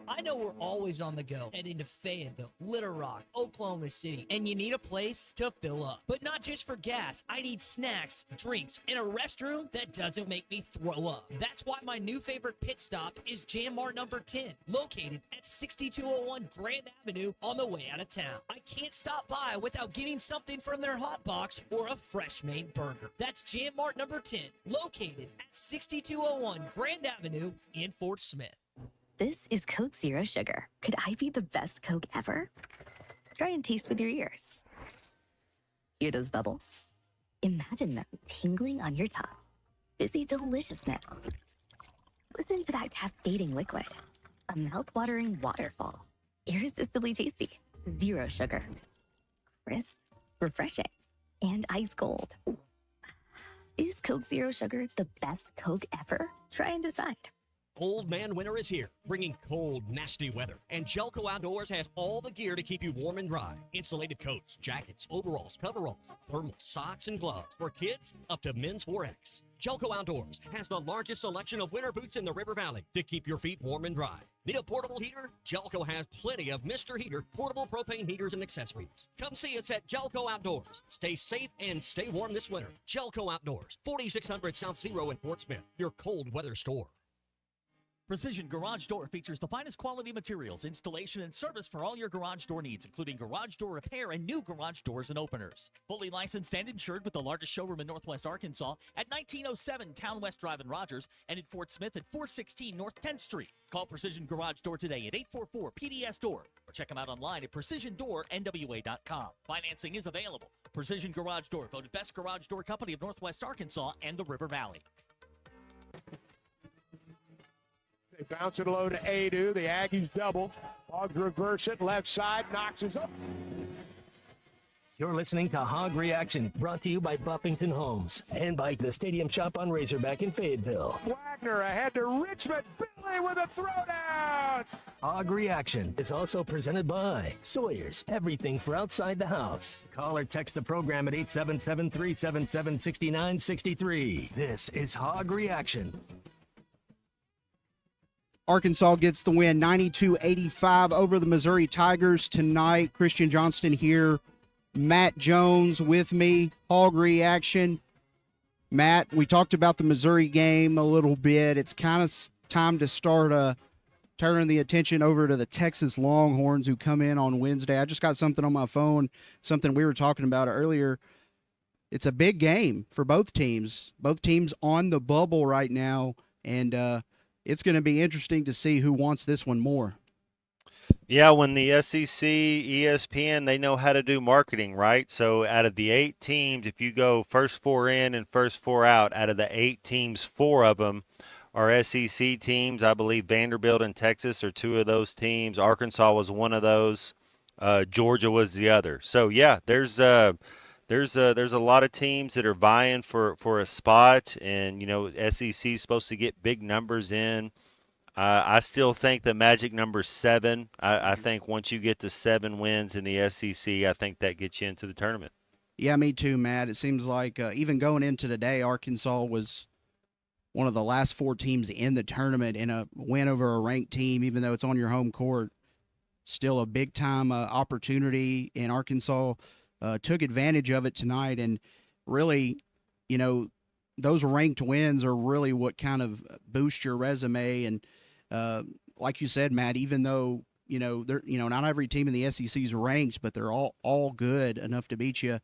I know we're always on the go, heading to Fayetteville, Little Rock, Oklahoma City, and you need a place to fill up. But not just for gas. I need snacks, drinks, and a restroom that doesn't make me throw up. That's why my new favorite pit stop is Jam Mart number 10, located at 6201 Grand Avenue on the way out of town. I can't stop by without getting something from their hot box or a fresh made burger. That's Jam Mart number 10, located at 6201 Grand Avenue in Fort Smith.
This is Coke Zero Sugar. Could I be the best Coke ever? Try and taste with your ears. Hear those bubbles? Imagine them tingling on your tongue. Fizzy deliciousness. Listen to that cascading liquid. A mouth-watering waterfall. Irresistibly tasty. Zero sugar. Crisp, refreshing, and ice cold. Is Coke Zero Sugar the best Coke ever? Try and decide.
Old Man Winter is here, bringing cold, nasty weather. And Jelco Outdoors has all the gear to keep you warm and dry. Insulated coats, jackets, overalls, coveralls, thermal socks, and gloves. For kids, up to men's 4X. Jelco Outdoors has the largest selection of winter boots in the River Valley to keep your feet warm and dry. Need a portable heater? Jelco has plenty of Mr. Heater portable propane heaters and accessories. Come see us at Jelco Outdoors. Stay safe and stay warm this winter. Jelco Outdoors, 4600 South Zero in Fort Smith, your cold weather store.
Precision Garage Door features the finest quality materials, installation, and service for all your garage door needs, including garage door repair and new garage doors and openers. Fully licensed and insured with the largest showroom in Northwest Arkansas at 1907 Town West Drive in Rogers and in Fort Smith at 416 North 10th Street. Call Precision Garage Door today at 844-PDS-DOOR or check them out online at PrecisionDoorNWA.com. Financing is available. Precision Garage Door, voted Best Garage Door Company of Northwest Arkansas and the River Valley.
They bounce it low to Adu. The Aggies double. Hogs reverse it. Left side. Knox is up.
You're listening to Hog Reaction, brought to you by Buffington Homes and by the Stadium Shop on Razorback in Fayetteville.
Wagner ahead to Richmond. Billy with a throwdown.
Hog Reaction is also presented by Sawyer's, everything for outside the house. Call or text the program at 877-377-6963. This is Hog Reaction.
Arkansas gets the win 92-85 over the Missouri Tigers tonight. Christian Johnston here. Matt Jones with me. Hog Reaction. Matt, we talked about the Missouri game a little bit. It's kind of time to start turning the attention over to the Texas Longhorns who come in on Wednesday. I just got something on my phone, something we were talking about earlier. It's a big game for both teams. Both teams on the bubble right now, and it's going to be interesting to see who wants this one more.
Yeah, when the SEC, ESPN, they know how to do marketing, right? So out of the 8 teams, if you go first 4 in and first 4 out, out of the 8 teams, 4 of them are SEC teams. I believe Vanderbilt and Texas are 2 of those teams. Arkansas was one of those. Georgia was the other. So, yeah, there's a lot of teams that are vying for a spot, and, you know, SEC is supposed to get big numbers in. I still think the magic number 7. I think once you get to 7 wins in the SEC, I think that gets you into the tournament.
Yeah, me too, Matt. It seems like even going into today, Arkansas was one of the last 4 teams in the tournament in a win over a ranked team, even though it's on your home court. Still a big-time opportunity, and Arkansas took advantage of it tonight. And really, you know, those ranked wins are really what kind of boost your resume. And like you said, Matt, even though, not every team in the SEC is ranked, but they're all good enough to beat you.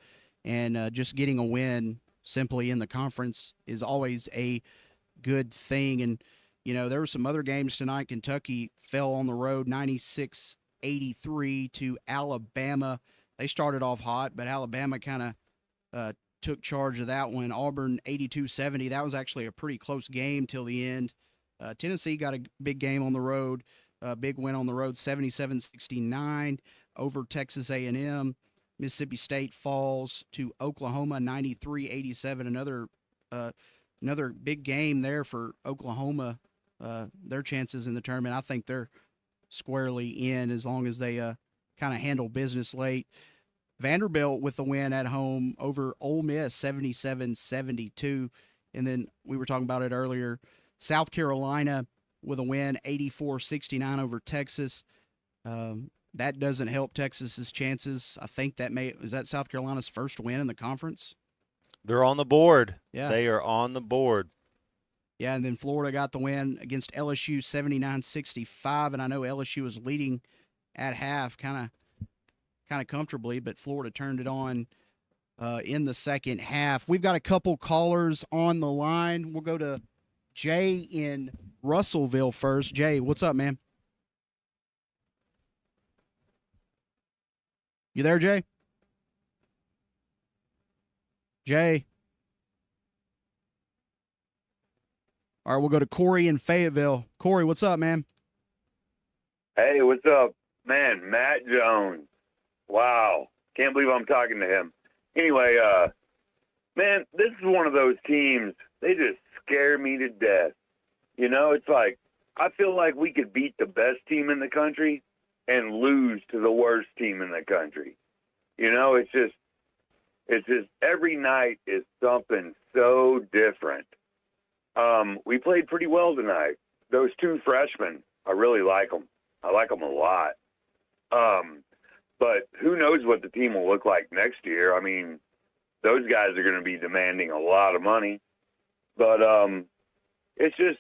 And just getting a win simply in the conference is always a good thing. And, there were some other games tonight. Kentucky fell on the road 96-83 to Alabama. They started off hot, but Alabama kind of took charge of that one. Auburn 82-70. That was actually a pretty close game till the end. Tennessee got a big game on the road, a big win on the road, 77-69 over Texas A&M. Mississippi State falls to Oklahoma 93-87. Another big game there for Oklahoma. Their chances in the tournament, I think they're squarely in as long as they kind of handle business late. Vanderbilt with the win at home over Ole Miss 77-72. And then we were talking about it earlier, South Carolina with a win 84-69 over Texas. That doesn't help Texas's chances. I think is that South Carolina's first win in the conference?
They're on the board.
Yeah.
They are on the board.
Yeah, and then Florida got the win against LSU 79-65, and I know LSU was leading at half kind of comfortably, but Florida turned it on in the second half. We've got a couple callers on the line. We'll go to Jay in Russellville first. Jay, what's up, man? You there, Jay? Jay? All right, we'll go to Corey in Fayetteville. Corey, what's up, man?
Hey, what's up? Man, Matt Jones. Wow. Can't believe I'm talking to him. Anyway, man, this is one of those teams, they just scare me to death. It's like, I feel like we could beat the best team in the country and lose to the worst team in the country. It's just every night is something so different. We played pretty well tonight. Those 2 freshmen, I really like them. I like them a lot. But who knows what the team will look like next year. I mean, those guys are going to be demanding a lot of money. But it's just,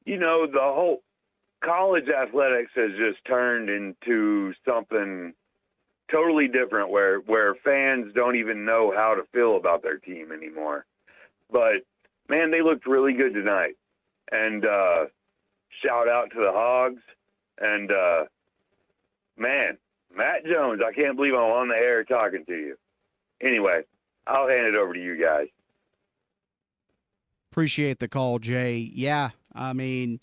the whole college athletics has just turned into something totally different where fans don't even know how to feel about their team anymore. But, man, they looked really good tonight. And shout out to the Hogs. And, man, Matt Jones, I can't believe I'm on the air talking to you. Anyway, I'll hand it over to you guys.
Appreciate the call, Jay. Yeah, I mean,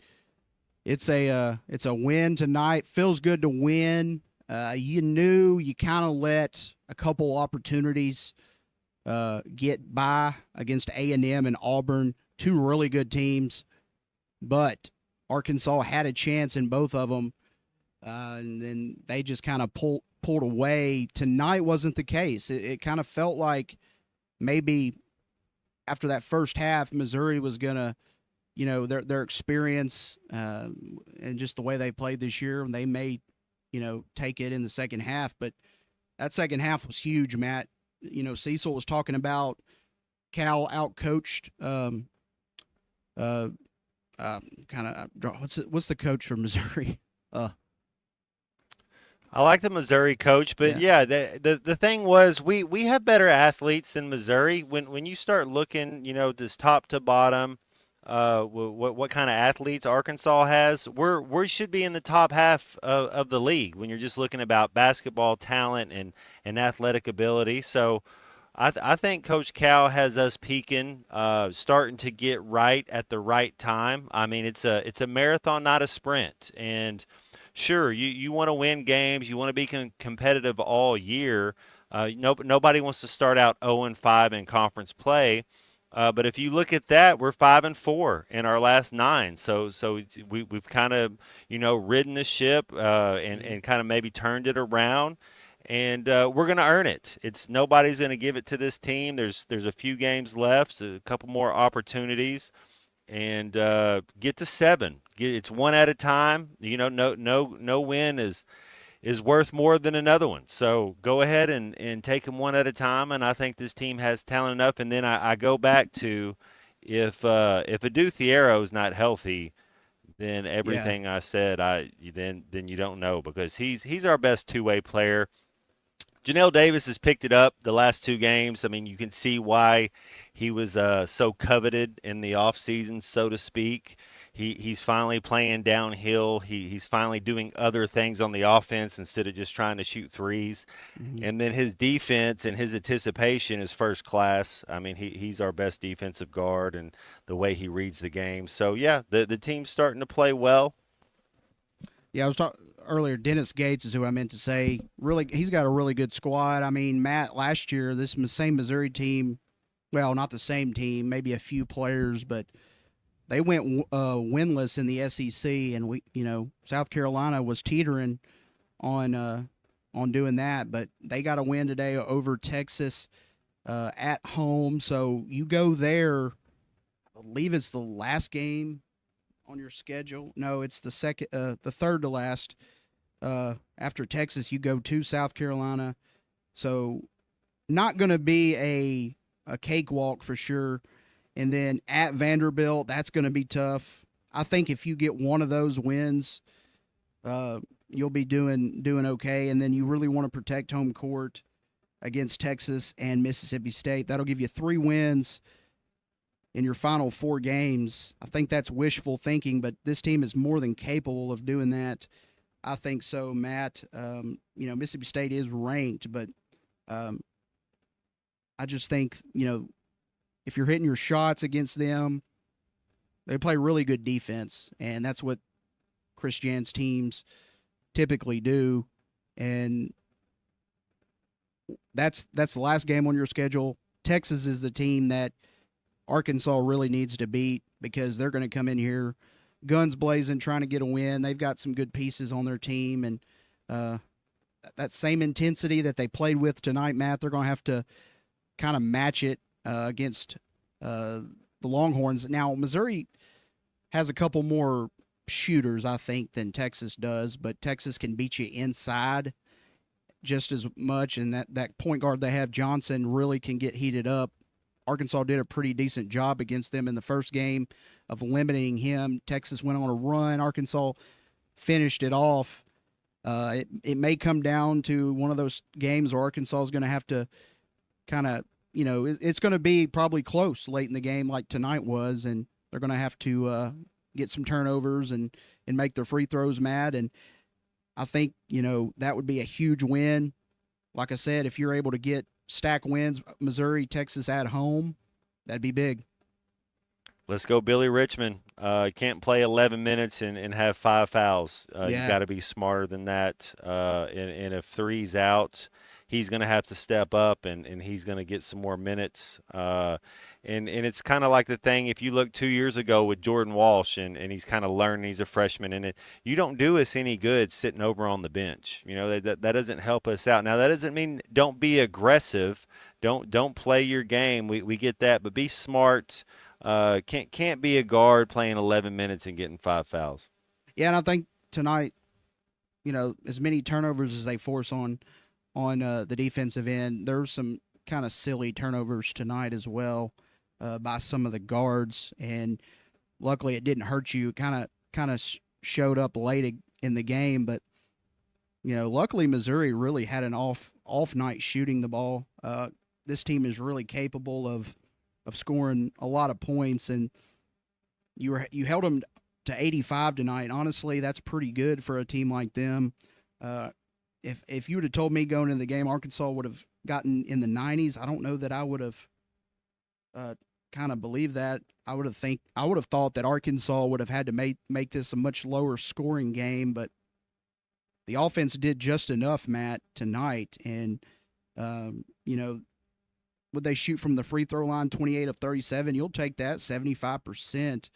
it's a win tonight. Feels good to win. You knew you kind of let a couple opportunities get by against A&M and Auburn, two really good teams, but Arkansas had a chance in both of them, and then they just kind of pulled away. Tonight wasn't the case. It kind of felt like maybe after that first half, Missouri was going to, their experience and just the way they played this year, and they may, take it in the second half. But that second half was huge, Matt. Cecil was talking about Cal outcoached what's the coach from Missouri?
I like the Missouri coach, but yeah, the thing was we have better athletes than Missouri. When you start looking, just top to bottom, what kind of athletes Arkansas has, we should be in the top half of the league when you're just looking about basketball talent and athletic ability. So I think Coach Cal has us peaking, starting to get right at the right time. I mean, it's a marathon, not a sprint. And sure, you want to win games, you want to be competitive all year. Nobody wants to start out 0-5 in conference play. But if you look at that, we're 5-4 in our last 9. So we've kind of ridden the ship and kind of maybe turned it around. And we're going to earn it. Nobody's going to give it to this team. There's a few games left, a couple more opportunities, and get to 7. It's one at a time. No win is worth more than another one. So go ahead and take them one at a time. And I think this team has talent enough. And then I go back to if Adu Thiero is not healthy, then everything I said then you don't know, because he's our best two-way player. Janelle Davis has picked it up the last 2 games. I mean, you can see why he was so coveted in the offseason, so to speak. He's finally playing downhill. He's finally doing other things on the offense instead of just trying to shoot threes. Mm-hmm. And then his defense and his anticipation is first class. I mean, he's our best defensive guard, and the way he reads the game. So, yeah, the team's starting to play well.
Yeah, I was talking earlier, Dennis Gates is who I meant to say. Really, he's got a really good squad. I mean, Matt, last year, this same Missouri team, well, not the same team, maybe a few players, but they went winless in the SEC, and South Carolina was teetering on doing that, but they got a win today over Texas at home. So you go there, I believe it's the last game on your schedule. No, it's the third to last. After Texas, you go to South Carolina. So not going to be a cakewalk for sure. And then at Vanderbilt, that's going to be tough. I think if you get one of those wins, you'll be doing okay. And then you really want to protect home court against Texas and Mississippi State. That'll give you 3 wins in your final 4 games. I think that's wishful thinking, but this team is more than capable of doing that. I think so, Matt. Mississippi State is ranked, but I just think, if you're hitting your shots against them, they play really good defense, and that's what Chris Jans teams typically do. And that's the last game on your schedule. Texas is the team that Arkansas really needs to beat, because they're going to come in here guns blazing, trying to get a win. They've got some good pieces on their team, and that same intensity that they played with tonight, Matt, they're going to have to kind of match it against the Longhorns. Now, Missouri has a couple more shooters, I think, than Texas does, but Texas can beat you inside just as much, and that point guard they have, Johnson, really can get heated up. Arkansas did a pretty decent job against them in the first game of limiting him. Texas went on a run. Arkansas finished it off. It may come down to one of those games where Arkansas is going to have to kind of, it's going to be probably close late in the game like tonight was, and they're going to have to get some turnovers and make their free throws, Matt. And I think, that would be a huge win. Like I said, if you're able to stack wins, Missouri, Texas at home, that'd be big.
Let's go, Billy Richmond. Can't play 11 minutes and have 5 fouls. You
Yeah.
got to be smarter than that. And if 3's out, he's going to have to step up, and he's going to get some more minutes. And it's kind of like the thing, if you look 2 years ago with Jordan Walsh, and he's kind of learning, he's a freshman, and you don't do us any good sitting over on the bench. You know, that doesn't help us out. Now, that doesn't mean don't be aggressive. Don't play your game. We get that, but be smart. Can't be a guard playing 11 minutes and getting 5 fouls.
Yeah, and I think tonight, as many turnovers as they force on the defensive end, there's some kind of silly turnovers tonight as well by some of the guards, and luckily it didn't hurt you. Kind of showed up late in the game, but luckily Missouri really had an off night shooting the ball. This team is really capable of scoring a lot of points, and you held them to 85 tonight. Honestly, that's pretty good for a team like them. If you would have told me going into the game Arkansas would have gotten in the 90s, I don't know that I would have kind of believed that. I would have thought that Arkansas would have had to make this a much lower scoring game, but the offense did just enough, Matt, tonight, and would they shoot from the free throw line 28 of 37? You'll take that, 75%.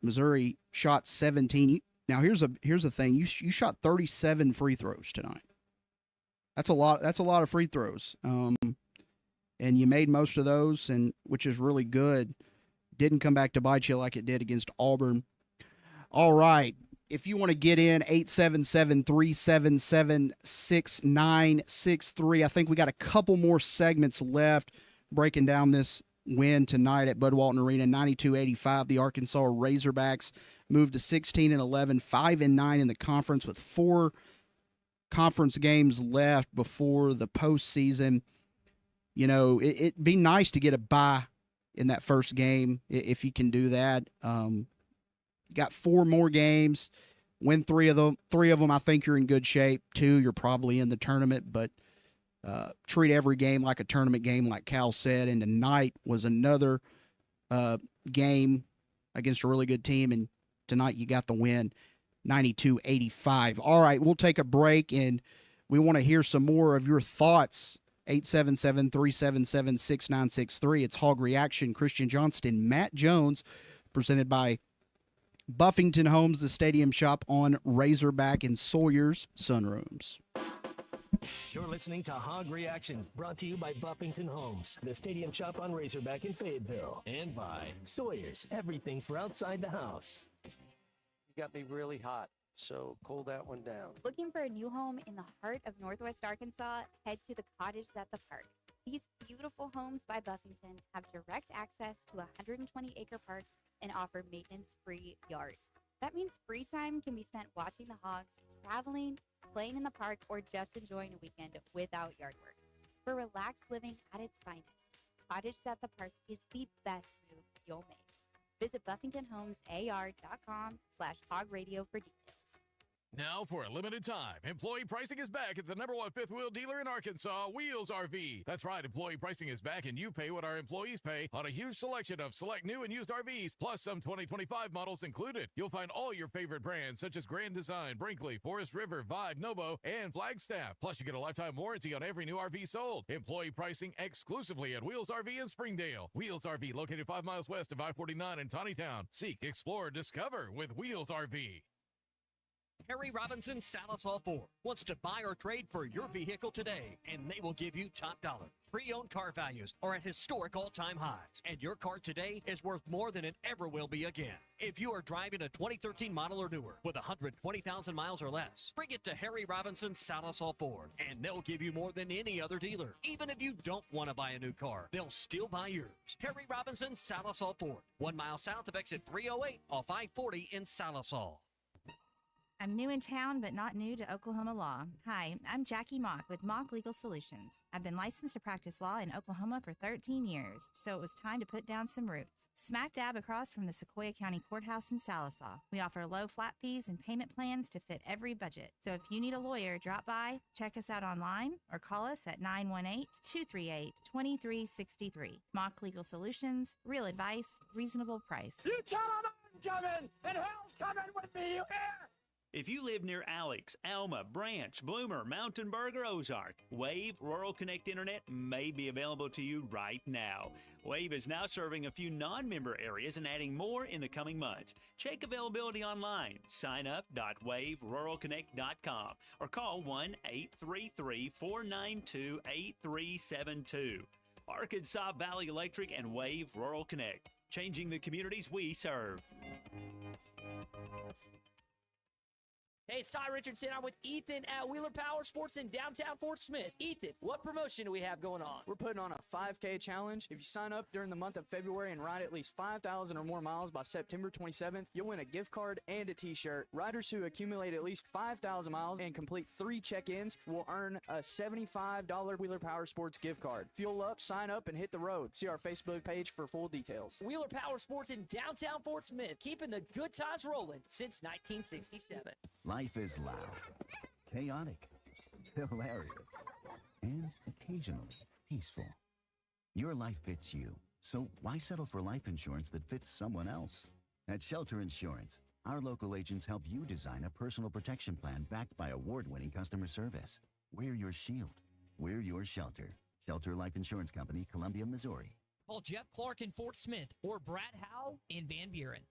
Missouri shot 17. Now here's the thing. You shot 37 free throws tonight. That's a lot of free throws. And you made most of those, and which is really good. Didn't come back to bite you like it did against Auburn. All right. If you want to get in, 877-377-6963. I think we got a couple more segments left breaking down this win tonight at Bud Walton Arena, 92-85. The Arkansas Razorbacks moved to 16-11, 5-9 in the conference with 4 conference games left before the postseason. It'd be nice to get a bye in that first game if you can do that. Got 4 more games. Win 3 of them. 3 of them, I think you're in good shape. 2, you're probably in the tournament. But treat every game like a tournament game, like Cal said. And tonight was another game against a really good team. And tonight you got the win, 92-85. All right, we'll take a break, and we want to hear some more of your thoughts. 877-377-6963. It's Hog Reaction. Christian Johnston, Matt Jones, presented by Buffington Homes, the Stadium Shop on Razorback and Sawyer's Sunrooms.
You're listening to Hog Reaction, brought to you by Buffington Homes, the Stadium Shop on Razorback in Fayetteville, and by Sawyer's, everything for outside the house.
You got me really hot, so cool that one down.
Looking for a new home in the heart of Northwest Arkansas? Head to the Cottage at the Park. These beautiful homes by Buffington have direct access to a 120-acre park and offer maintenance-free yards. That means free time can be spent watching the hogs, traveling, playing in the park, or just enjoying a weekend without yard work. For relaxed living at its finest, Cottage at the Park is the best move you'll make. Visit BuffingtonHomesAR.com/hogradio for details.
Now, for a limited time, employee pricing is back at the #1 fifth wheel dealer in Arkansas, Wheels RV. That's right, employee pricing is back, and you pay what our employees pay on a huge selection of select new and used RVs, plus some 2025 models included. You'll find all your favorite brands, such as Grand Design, Brinkley, Forest River, Vibe, Novo, and Flagstaff. Plus, you get a lifetime warranty on every new RV sold. Employee pricing exclusively at Wheels RV in Springdale. Wheels RV, located 5 miles west of I-49 in Tawnytown. Seek, explore, discover with Wheels RV.
Harry Robinson Salisal Ford wants to buy or trade for your vehicle today, and they will give you top dollar. Pre-owned car values are at historic all-time highs, and your car today is worth more than it ever will be again. If you are driving a 2013 model or newer with 120,000 miles or less, bring it to Harry Robinson Salisal Ford, and they'll give you more than any other dealer. Even if you don't want to buy a new car, they'll still buy yours. Harry Robinson Salisal Ford, 1 mile south of exit 308 off I-40 in Salisal.
I'm new in town, but not new to Oklahoma law. Hi, I'm Jackie Mock with Mock Legal Solutions. I've been licensed to practice law in Oklahoma for 13 years, so it was time to put down some roots. Smack dab across from the Sequoia County Courthouse in Salisaw. We offer low flat fees and payment plans to fit every budget. So if you need a lawyer, drop by, check us out online, or call us at 918-238-2363. Mock Legal Solutions, real advice, reasonable price.
You tell them I'm coming, and hell's coming with me, you hear?
If you live near Alex, Alma, Branch, Bloomer, Mountainburg, or Ozark, Wave Rural Connect Internet may be available to you right now. Wave is now serving a few non-member areas and adding more in the coming months. Check availability online. Sign up.waveruralconnect.com or call 1-833-492-8372. Arkansas Valley Electric and Wave Rural Connect, changing the communities we serve.
Hey, it's Ty Richardson. I'm with Ethan at Wheeler Power Sports in downtown Fort Smith. Ethan, what promotion do we have going on?
We're putting on a 5K challenge. If you sign up during the month of February and ride at least 5,000 or more miles by September 27th, you'll win a gift card and a t-shirt. Riders who accumulate at least 5,000 miles and complete 3 check-ins will earn a $75 Wheeler Power Sports gift card. Fuel up, sign up, and hit the road. See our Facebook page for full details.
Wheeler Power Sports in downtown Fort Smith, keeping the good times rolling since 1967.
Life is loud, chaotic, hilarious, and occasionally peaceful. Your life fits you, so why settle for life insurance that fits someone else? At Shelter Insurance, our local agents help you design a personal protection plan backed by award-winning customer service. We're your shield. We're your shelter. Shelter Life Insurance Company, Columbia, Missouri.
Call Jeff Clark in Fort Smith or Brad Howe in Van Buren.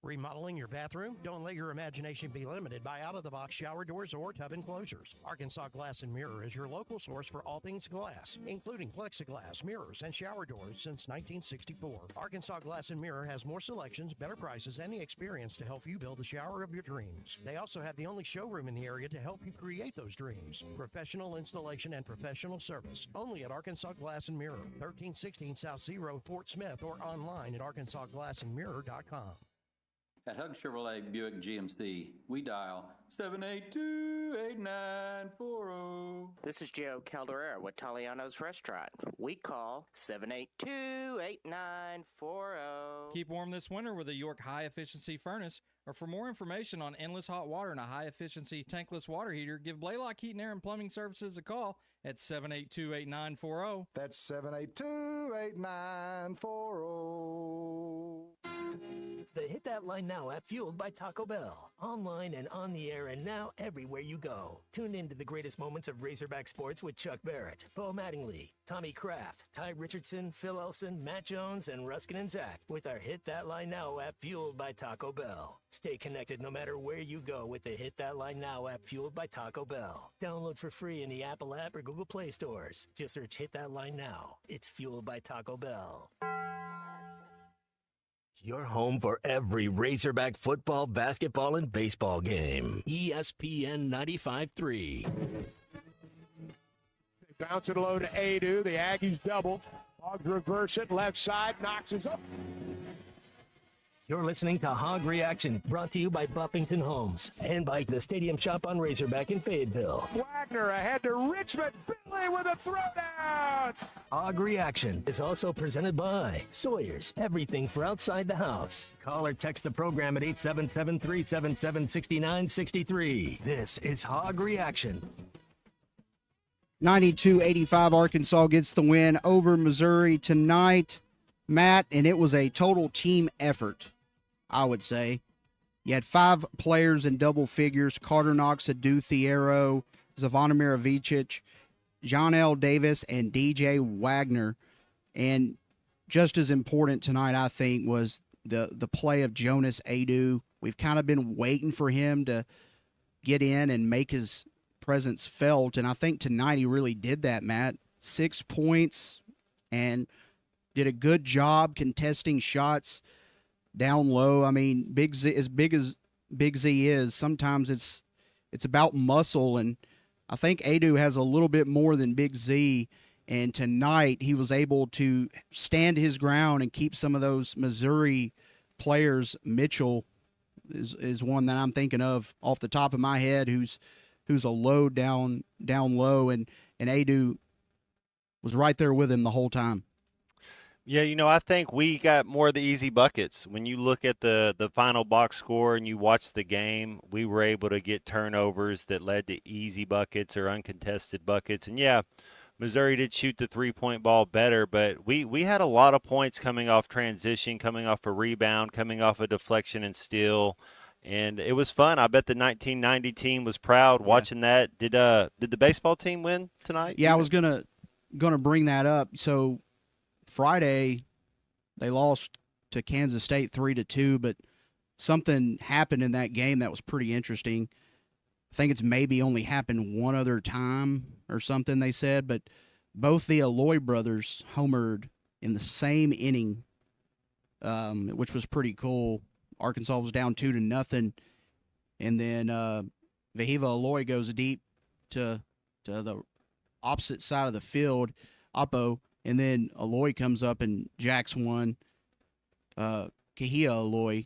Remodeling your bathroom? Don't let your imagination be limited by out-of-the-box shower doors or tub enclosures. Arkansas Glass and Mirror is your local source for all things glass, including plexiglass, mirrors, and shower doors since 1964. Arkansas Glass and Mirror has more selections, better prices, and the experience to help you build the shower of your dreams. They also have the only showroom in the area to help you create those dreams. Professional installation and professional service. Only at Arkansas Glass and Mirror, 1316 South Zero, Fort Smith, or online at arkansasglassandmirror.com.
At Hug Chevrolet Buick GMC, we dial 782-8940.
This is Joe Calderera with Taliano's Restaurant. We call 782-8940.
Keep warm this winter with a York high-efficiency furnace. Or for more information on endless hot water and a high-efficiency tankless water heater, give Blaylock Heating, Air, and Plumbing Services a call at 782-8940.
That's 782-8940.
The Hit That Line Now app, fueled by Taco Bell. Online and on the air and now everywhere you go. Tune in to the greatest moments of Razorback sports with Chuck Barrett, Bo Mattingly, Tommy Kraft, Ty Richardson, Phil Elson, Matt Jones, and Ruskin and Zach with our Hit That Line Now app, fueled by Taco Bell. Stay connected no matter where you go with the Hit That Line Now app, fueled by Taco Bell. Download for free in the Apple app or Google Play stores. Just search Hit That Line Now. It's fueled by Taco Bell. Your home for every Razorback football, basketball, and baseball game. ESPN 95.3.
They bounce it low to Adu. The Aggies double. Hogs reverse it. Left side. Knocks it up.
You're listening to Hog Reaction, brought to you by Buffington Homes and by the Stadium Shop on Razorback in Fayetteville.
Wagner ahead to Richmond. Billy with a throwdown.
Hog Reaction is also presented by Sawyer's, everything for outside the house. Call or text the program at 877-377-6963. This is Hog Reaction.
92-85, Arkansas gets the win over Missouri tonight, Matt, and it was a total team effort, I would say. You had 5 players in double figures: Carter Knox, Adu Thiero, Zavonimir Avicic, John L. Davis, and DJ Wagner. And just as important tonight, I think, was the play of Jonas Adu. We've kind of been waiting for him to get in and make his presence felt, and I think tonight he really did that, Matt. 6 points and did a good job contesting shots down low. I mean, Big Z, as big as Big Z is, sometimes it's about muscle, and I think Adu has a little bit more than Big Z, and tonight he was able to stand his ground and keep some of those Missouri players, Mitchell, is one that I'm thinking of off the top of my head. Who's a load down low, and Adu was right there with him the whole time.
Yeah, I think we got more of the easy buckets. When you look at the final box score and you watch the game, we were able to get turnovers that led to easy buckets or uncontested buckets. And, yeah, Missouri did shoot the three-point ball better, but we had a lot of points coming off transition, coming off a rebound, coming off a deflection and steal. And it was fun. I bet the 1990 team was proud watching that. Did the baseball team win tonight?
Yeah, I was gonna bring that up. So Friday, they lost to Kansas State 3-2, but something happened in that game that was pretty interesting. I think it's maybe only happened one other time or something, they said, but both the Alloy brothers homered in the same inning, which was pretty cool. Arkansas was down 2-0, and then Vahiva Alloy goes deep to the opposite side of the field, Oppo, and then Alloy comes up and jacks one. Kahia Alloy,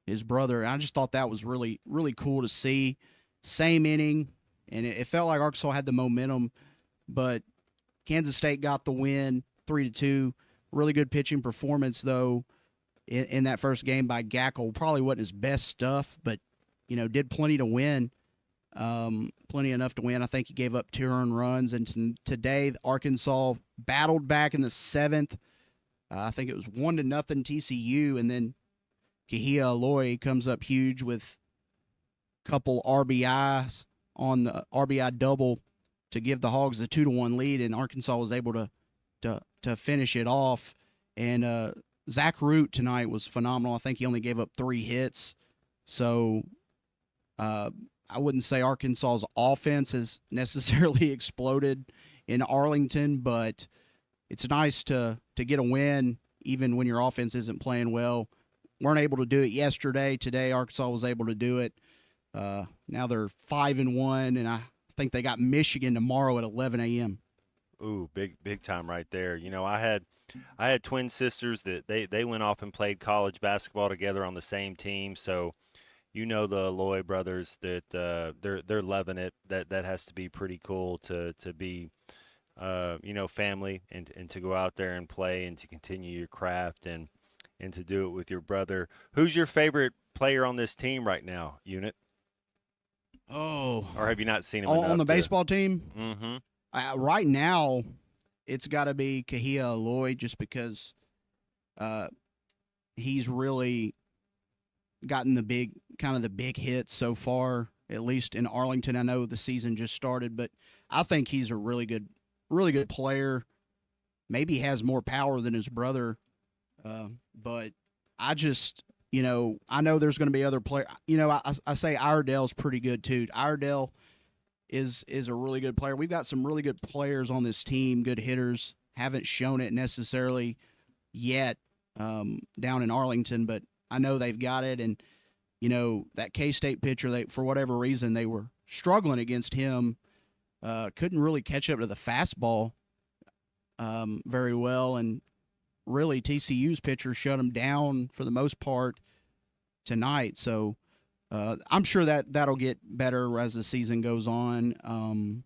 his brother. I just thought that was really, really cool to see. Same inning, and it felt like Arkansas had the momentum, but Kansas State got the win, 3-2. Really good pitching performance, though, in that first game by Gackle. Probably wasn't his best stuff, but, did plenty to win. Plenty enough to win. I think he gave up 2 earned runs, and today Arkansas battled back in the 7th. I think it was 1-0 TCU, and then Kahia Alloy comes up huge with a couple RBIs on the RBI double to give the Hogs a 2-1 lead, and Arkansas was able to finish it off. And Zach Root tonight was phenomenal. I think he only gave up 3 hits. So I wouldn't say Arkansas's offense has necessarily exploded in Arlington, but it's nice to get a win even when your offense isn't playing well. Weren't able to do it yesterday. Today, Arkansas was able to do it. Now they're 5-1, and I think they got Michigan tomorrow at 11 a.m.
Ooh, big time right there. I had twin sisters that they went off and played college basketball together on the same team. So, the Alloy brothers that they're loving it. That has to be pretty cool to be, family and to go out there and play and to continue your craft and to do it with your brother. Who's your favorite player on this team right now, Unit?
Oh,
or have you not seen him
on the baseball team?
Mm-hmm.
Right now, it's got to be Kahia Alloy, just because he's really gotten the big hits so far, at least in Arlington. I know the season just started, but I think he's a really good player. Maybe has more power than his brother, but I just, I know there's going to be other players. I say Iredale's pretty good too. Iredale is a really good player. We've got some really good players on this team, good hitters. Haven't shown it necessarily yet down in Arlington, but I know they've got it. And, that K-State pitcher, for whatever reason, they were struggling against him. Couldn't really catch up to the fastball very well. And really, TCU's pitcher shut him down for the most part tonight. So I'm sure that'll get better as the season goes on.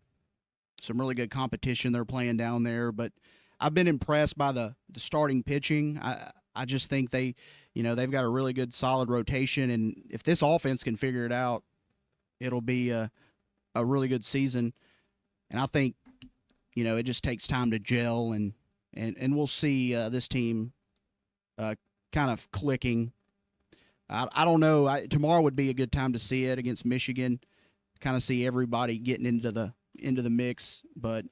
Some really good competition they're playing down there. But I've been impressed by the starting pitching. I just think they've got a really good, solid rotation. And if this offense can figure it out, it'll be a really good season. And I think, it just takes time to gel, and we'll see this team kind of clicking. I don't know. Tomorrow would be a good time to see it against Michigan, kind of see everybody getting into the mix. But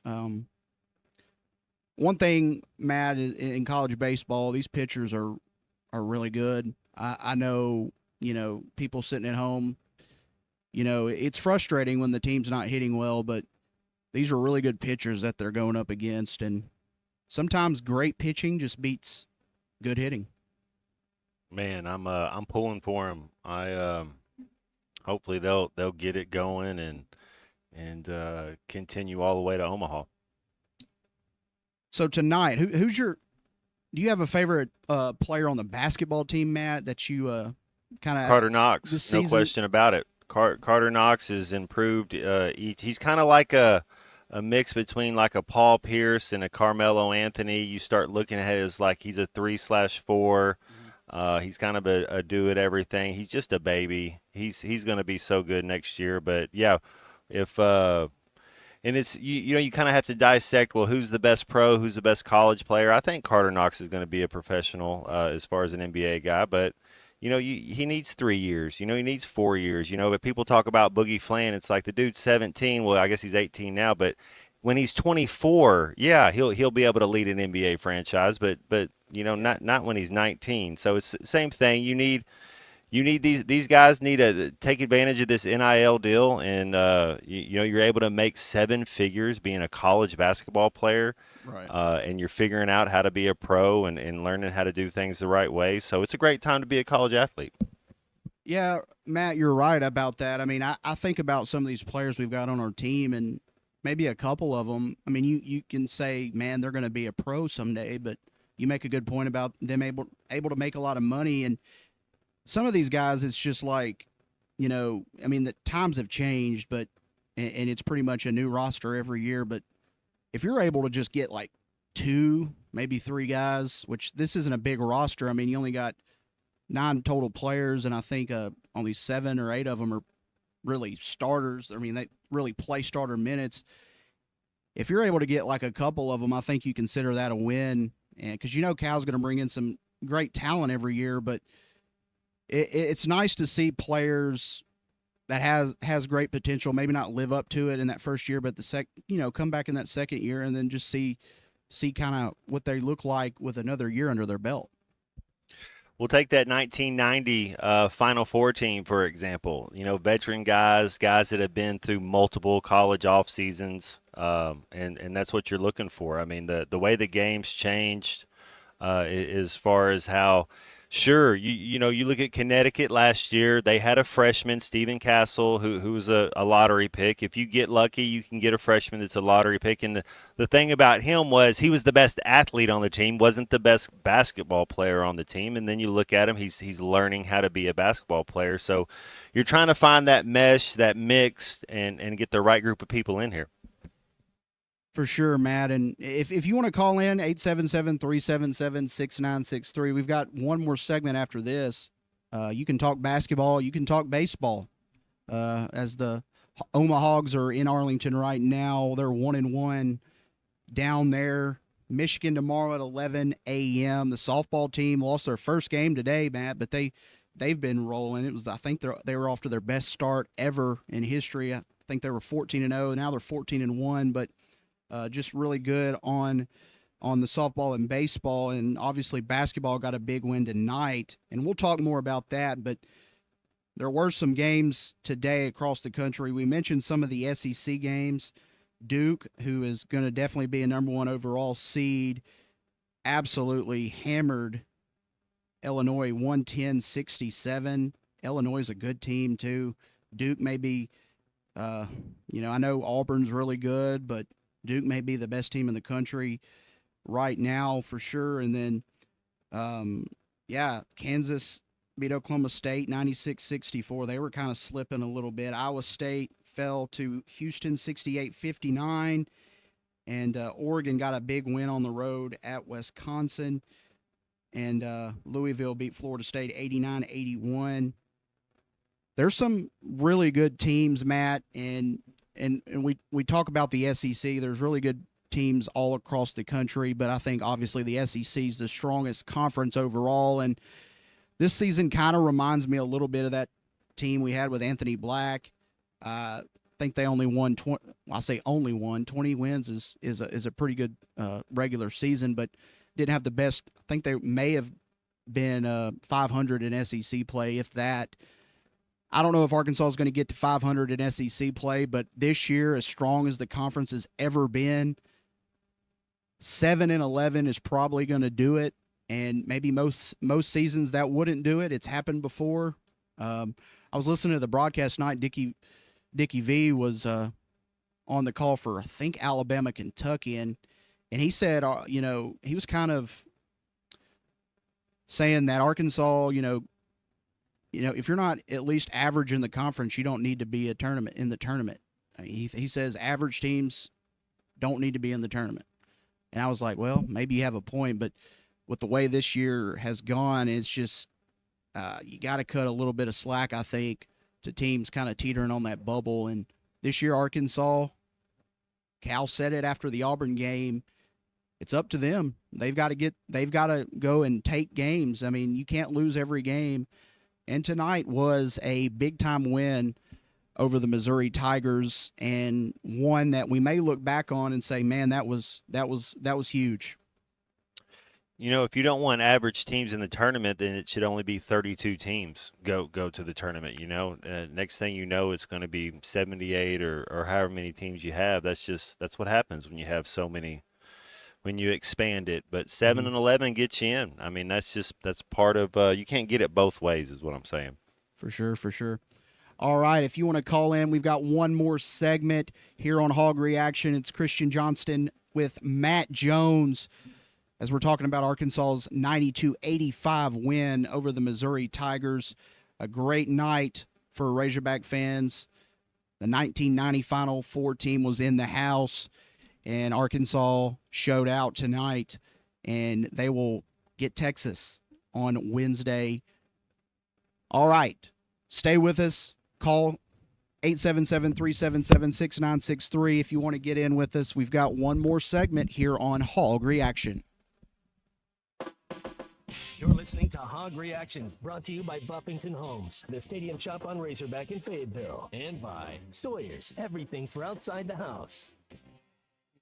one thing, Matt, in college baseball, these pitchers are really good. I know, people sitting at home, it's frustrating when the team's not hitting well, but these are really good pitchers that they're going up against, and sometimes great pitching just beats good hitting.
Man, I'm pulling for them. Hopefully they'll get it going and continue all the way to Omaha.
So tonight, do you have a favorite player on the basketball team, Matt, that you kind of
Carter Knox, no question about it. Carter Knox is improved. He's kind of like a mix between like a Paul Pierce and a Carmelo Anthony. You start looking at it as like he's a 3/4. He's kind of a do it everything. He's just a baby. He's going to be so good next year. But yeah, if and it's you kind of have to dissect. Well, who's the best pro? Who's the best college player? I think Carter Knox is going to be a professional as far as an NBA guy, but. He needs 3 years. He needs 4 years. But people talk about Boogie Flan. It's like the dude's 17. Well, I guess he's 18 now. But when he's 24, yeah, he'll be able to lead an NBA franchise. But not when he's 19. So it's the same thing. You need these guys need to take advantage of this NIL deal, and you're able to make 7 figures being a college basketball player. Right. And you're figuring out how to be a pro and learning how to do things the right way. So it's a great time to be a college athlete.
Yeah, Matt, you're right about that. I mean, I think about some of these players we've got on our team, and maybe a couple of them. I mean, you can say, man, they're going to be a pro someday, but you make a good point about them able to make a lot of money. And some of these guys, it's just like, I mean, the times have changed, but and it's pretty much a new roster every year, but if you're able to just get like 2, maybe 3 guys, which this isn't a big roster. I mean, you only got 9 total players, and I think only 7 or 8 of them are really starters. I mean, they really play starter minutes. If you're able to get like a couple of them, I think you consider that a win. And because Cal's going to bring in some great talent every year, but it's nice to see players that has great potential, maybe not live up to it in that first year, but come back in that second year and then just see kind of what they look like with another year under their belt.
We'll take that 1990 Final Four team, for example. Veteran guys that have been through multiple college off seasons, and that's what you're looking for. I mean, the way the game's changed as far as how. Sure, you look at Connecticut last year. They had a freshman, Stephen Castle, who was a lottery pick. If you get lucky, you can get a freshman that's a lottery pick. And the thing about him was he was the best athlete on the team, wasn't the best basketball player on the team. And then you look at him, he's learning how to be a basketball player. So you're trying to find that mesh, that mix, and get the right group of people in here.
For sure, Matt. And if you want to call in, 877-377-6963. We've got one more segment after this. You can talk basketball. You can talk baseball. As the Omaha Hogs are in Arlington right now, they're 1-1 down there. Michigan tomorrow at 11 a.m. The softball team lost their first game today, Matt, but they've been rolling. I think they were off to their best start ever in history. I think they were 14-0. Now they're 14-1, but just really good on the softball and baseball, and obviously basketball got a big win tonight, and we'll talk more about that. But there were some games today across the country. We mentioned some of the SEC games. Duke, who is going to definitely be a number 1 overall seed, absolutely hammered Illinois 110-67. Illinois is a good team too. Duke may be, I know Auburn's really good, but Duke may be the best team in the country right now for sure. And then, Kansas beat Oklahoma State 96-64. They were kind of slipping a little bit. Iowa State fell to Houston 68-59. And Oregon got a big win on the road at Wisconsin. And Louisville beat Florida State 89-81. There's some really good teams, Matt, and we talk about the SEC. There's really good teams all across the country, but I think obviously the SEC is the strongest conference overall. And this season kind of reminds me a little bit of that team we had with Anthony Black. I think they only won 20. I say only won 20 wins is a pretty good regular season, but didn't have the best. I think they may have been 500 in SEC play, if that. I don't know if Arkansas is going to get to 500 in SEC play, but this year, as strong as the conference has ever been, 7-11 is probably going to do it. And maybe most seasons that wouldn't do it. It's happened before. I was listening to the broadcast night. Dickie V was on the call for, I think, Alabama, Kentucky, and he said, he was kind of saying that Arkansas, if you're not at least average in the conference, you don't need to be in the tournament. I mean, he says average teams don't need to be in the tournament. And I was like, well, maybe you have a point, but with the way this year has gone, it's just you got to cut a little bit of slack, I think, to teams kind of teetering on that bubble. And this year, Arkansas, Cal said it after the Auburn game, it's up to them. They've got to go and take games. I mean, you can't lose every game. And tonight was a big-time win over the Missouri Tigers, and one that we may look back on and say, man, that was huge.
If you don't want average teams in the tournament, then it should only be 32 teams go to the tournament. Next thing you know, it's going to be 78 or however many teams you have. That's what happens when you have so many, when you expand it. But 7 and 11 gets you in. I mean, that's part of you can't get it both ways is what I'm saying.
For sure. All right, if you want to call in, we've got one more segment here on Hog Reaction. It's Christian Johnston with Matt Jones as we're talking about Arkansas's 92-85 win over the Missouri Tigers. A great night for Razorback fans. The 1990 Final Four team was in the house, and Arkansas showed out tonight, and they will get Texas on Wednesday. All right, stay with us. Call 877-377-6963 if you want to get in with us. We've got one more segment here on Hog Reaction.
You're listening to Hog Reaction, brought to you by Buffington Homes, the Stadium Shop on Razorback in Fayetteville, and by Sawyer's, everything for outside the house.
You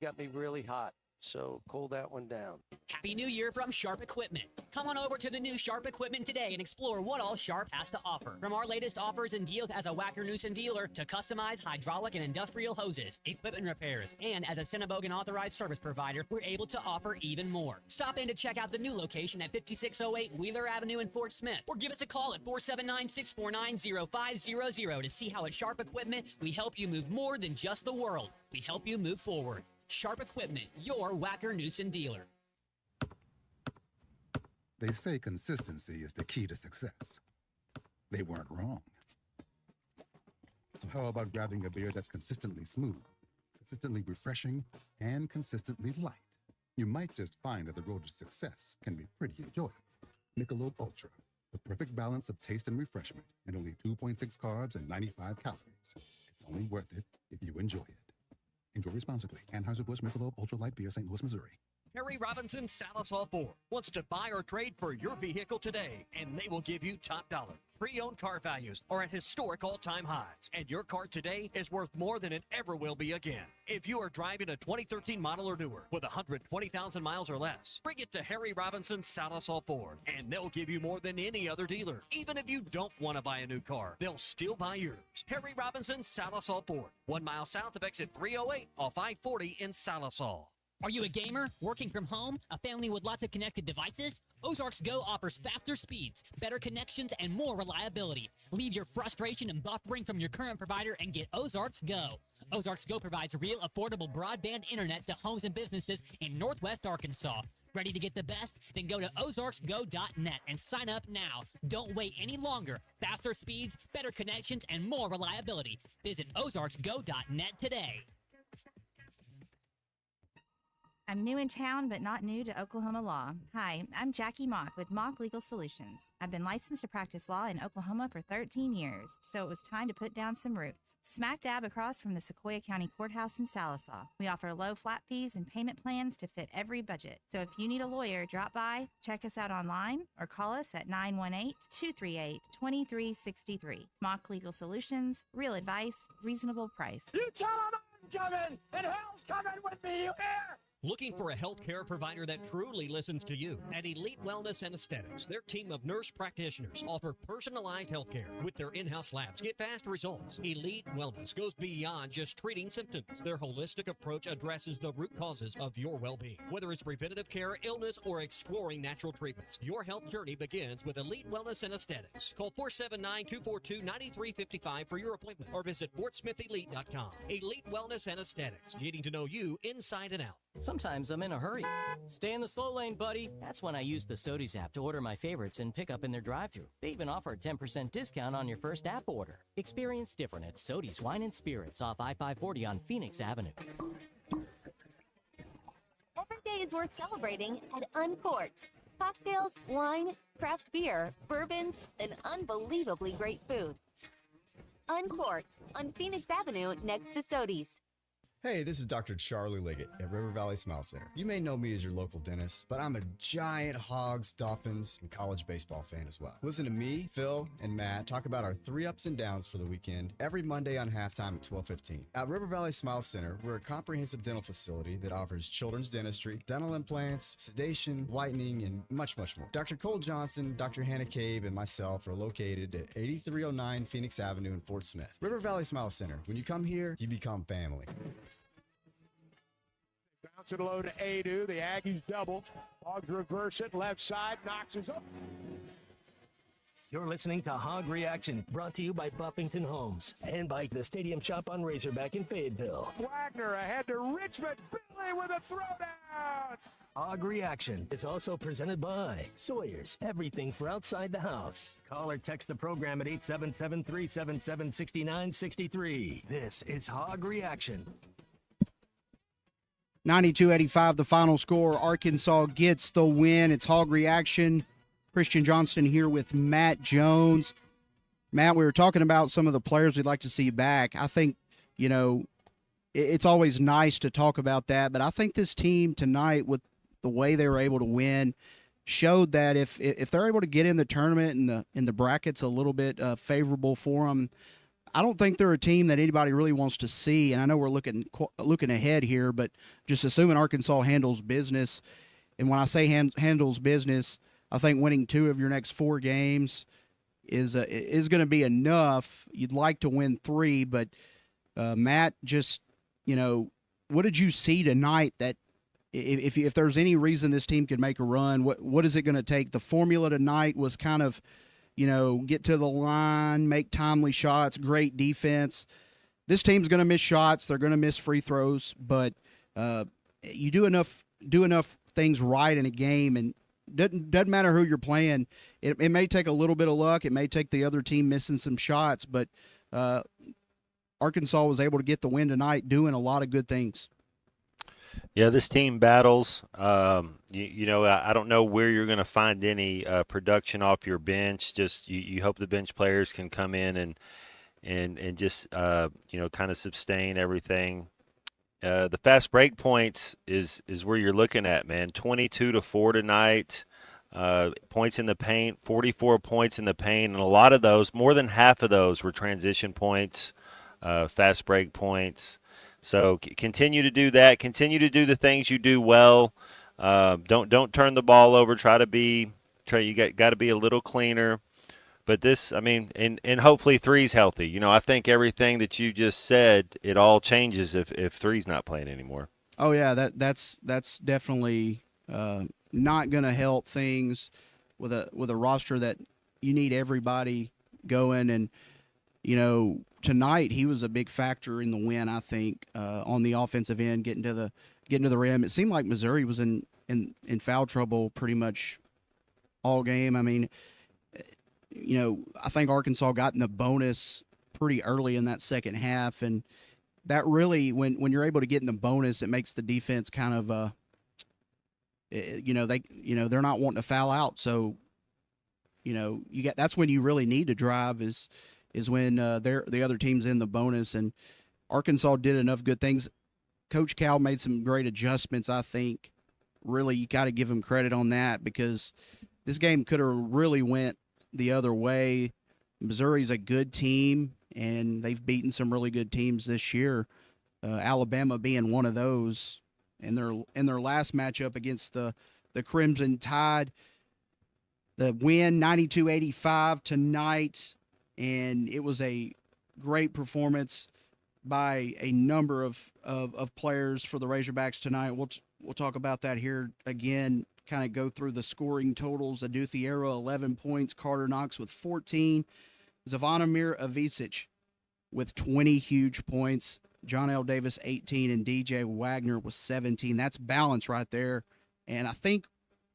got me really hot, so cool that one down.
Happy New Year from Sharp Equipment. Come on over to the new Sharp Equipment today and explore what all Sharp has to offer. From our latest offers and deals as a Wacker Newson dealer to customized hydraulic and industrial hoses, equipment repairs, and as a Cinnabogan authorized service provider, we're able to offer even more. Stop in to check out the new location at 5608 Wheeler Avenue in Fort Smith, or give us a call at 479-649-0500 to see how at Sharp Equipment we help you move more than just the world. We help you move forward. Sharp Equipment, your Wacker Newson dealer.
They say consistency is the key to success. They weren't wrong. So how about grabbing a beer that's consistently smooth, consistently refreshing, and consistently light? You might just find that the road to success can be pretty enjoyable. Michelob Ultra, the perfect balance of taste and refreshment, and only 2.6 carbs and 95 calories. It's only worth it if you enjoy it. Enjoy responsibly. Anheuser-Busch Michelob Ultra Light Beer, St. Louis, Missouri.
Harry Robinson Salisaw Ford wants to buy or trade for your vehicle today, and they will give you top dollar. Pre-owned car values are at historic all-time highs, and your car today is worth more than it ever will be again. If you are driving a 2013 model or newer with 120,000 miles or less, bring it to Harry Robinson Salisaw Ford, and they'll give you more than any other dealer. Even if you don't want to buy a new car, they'll still buy yours. Harry Robinson Salisaw Ford, 1 mile south of exit 308 off I-40 in Salisaw.
Are you a gamer, working from home, a family with lots of connected devices? Ozarks Go offers faster speeds, better connections, and more reliability. Leave your frustration and buffering from your current provider and get Ozarks Go. Ozarks Go provides real, affordable broadband internet to homes and businesses in Northwest Arkansas. Ready to get the best? Then go to ozarksgo.net and sign up now. Don't wait any longer. Faster speeds, better connections, and more reliability. Visit ozarksgo.net today.
I'm new in town, but not new to Oklahoma law. Hi, I'm Jackie Mock with Mock Legal Solutions. I've been licensed to practice law in Oklahoma for 13 years, so it was time to put down some roots. Smack dab across from the Sequoia County Courthouse in Salisaw. We offer low flat fees and payment plans to fit every budget. So if you need a lawyer, drop by, check us out online, or call us at 918-238-2363. Mock Legal Solutions, real advice, reasonable price.
You tell them I'm coming, and hell's coming with me, you hear?
Looking for a healthcare provider that truly listens to you? At Elite Wellness and Aesthetics, their team of nurse practitioners offer personalized healthcare with their in-house labs. Get fast results. Elite Wellness goes beyond just treating symptoms. Their holistic approach addresses the root causes of your well-being. Whether it's preventative care, illness, or exploring natural treatments, your health journey begins with Elite Wellness and Aesthetics. Call 479-242-9355 for your appointment or visit FortSmithElite.com. Elite Wellness and Aesthetics, getting to know you inside and out.
Sometimes I'm in a hurry. Stay in the slow lane, buddy. That's when I use the Sodies app to order my favorites and pick up in their drive-thru. They even offer a 10% discount on your first app order. Experience different at Sodies Wine and Spirits off I-540 on Phoenix Avenue.
Every day is worth celebrating at Uncorked. Cocktails, wine, craft beer, bourbons, and unbelievably great food. Uncorked on Phoenix Avenue next to Sodies.
Hey, this is Dr. Charlie Liggett at River Valley Smile Center. You may know me as your local dentist, but I'm a giant Hogs, Dolphins, and college baseball fan as well. Listen to me, Phil, and Matt talk about our 3 ups and downs for the weekend every Monday on halftime at 12:15. At River Valley Smile Center, we're a comprehensive dental facility that offers children's dentistry, dental implants, sedation, whitening, and much, much more. Dr. Cole Johnson, Dr. Hannah Cabe, and myself are located at 8309 Phoenix Avenue in Fort Smith. River Valley Smile Center. When you come here, you become family.
Bounce it low to Adu. The Aggies double. Hogs reverse it. Left side. Knocks it up.
You're listening to Hog Reaction, brought to you by Buffington Homes and by the Stadium Shop on Razorback in Fayetteville.
Wagner ahead to Richmond. Billy with a throwdown.
Hog Reaction is also presented by Sawyer's, everything for outside the house. Call or text the program at 877-377-6963. This is Hog Reaction.
92-85 the final score. Arkansas gets the win. It's Hog Reaction. Christian Johnston here with Matt Jones. Matt, we were talking about some of the players we'd like to see back. I think, it's always nice to talk about that, but I think this team tonight, with the way they were able to win, showed that if they're able to get in the tournament and the brackets a little bit favorable for them, I don't think they're a team that anybody really wants to see. And I know we're looking ahead here, but just assuming Arkansas handles business. And when I say handles business, I think winning 2 of your next 4 games is going to be enough. You'd like to win 3, but Matt, just what did you see tonight that if there's any reason this team could make a run, what is it going to take? The formula tonight was kind of, get to the line, make timely shots, great defense. This team's going to miss shots. They're going to miss free throws, but you do enough things right in a game, and doesn't matter who you're playing. It may take a little bit of luck. It may take the other team missing some shots, but Arkansas was able to get the win tonight doing a lot of good things.
Yeah, this team battles. I don't know where you're going to find any production off your bench. Just you hope the bench players can come in and just kind of sustain everything. The fast break points is where you're looking at, man. 22-4 tonight. Points in the paint, 44 points in the paint, and a lot of those, more than half of those, were transition points, fast break points. So continue to do that. Continue to do the things you do well. Don't turn the ball over. You got to be a little cleaner. But this, and hopefully 3's healthy. I think everything that you just said, it all changes if 3's not playing anymore.
Oh yeah, that's definitely not going to help things with a roster that you need everybody going. And tonight he was a big factor in the win. I think on the offensive end, getting to the rim. It seemed like Missouri was in foul trouble pretty much all game. I think Arkansas got in the bonus pretty early in that second half, and that really, when you're able to get in the bonus, it makes the defense kind of they're not wanting to foul out. So that's when you really need to drive is when the other team's in the bonus, and Arkansas did enough good things. Coach Cal made some great adjustments, I think. Really, you got to give him credit on that, because this game could have really went the other way. Missouri's a good team, and they've beaten some really good teams this year, Alabama being one of those. In their last matchup against the Crimson Tide, the win 92-85 tonight, and it was a great performance by a number of players for the Razorbacks tonight. We'll talk about that here again, kind of go through the scoring totals. Adou Thiero, 11 points. Carter Knox with 14. Zvonimir Ivisic with 20 huge points. John L. Davis 18, and DJ Wagner was 17. That's balance right there. And I think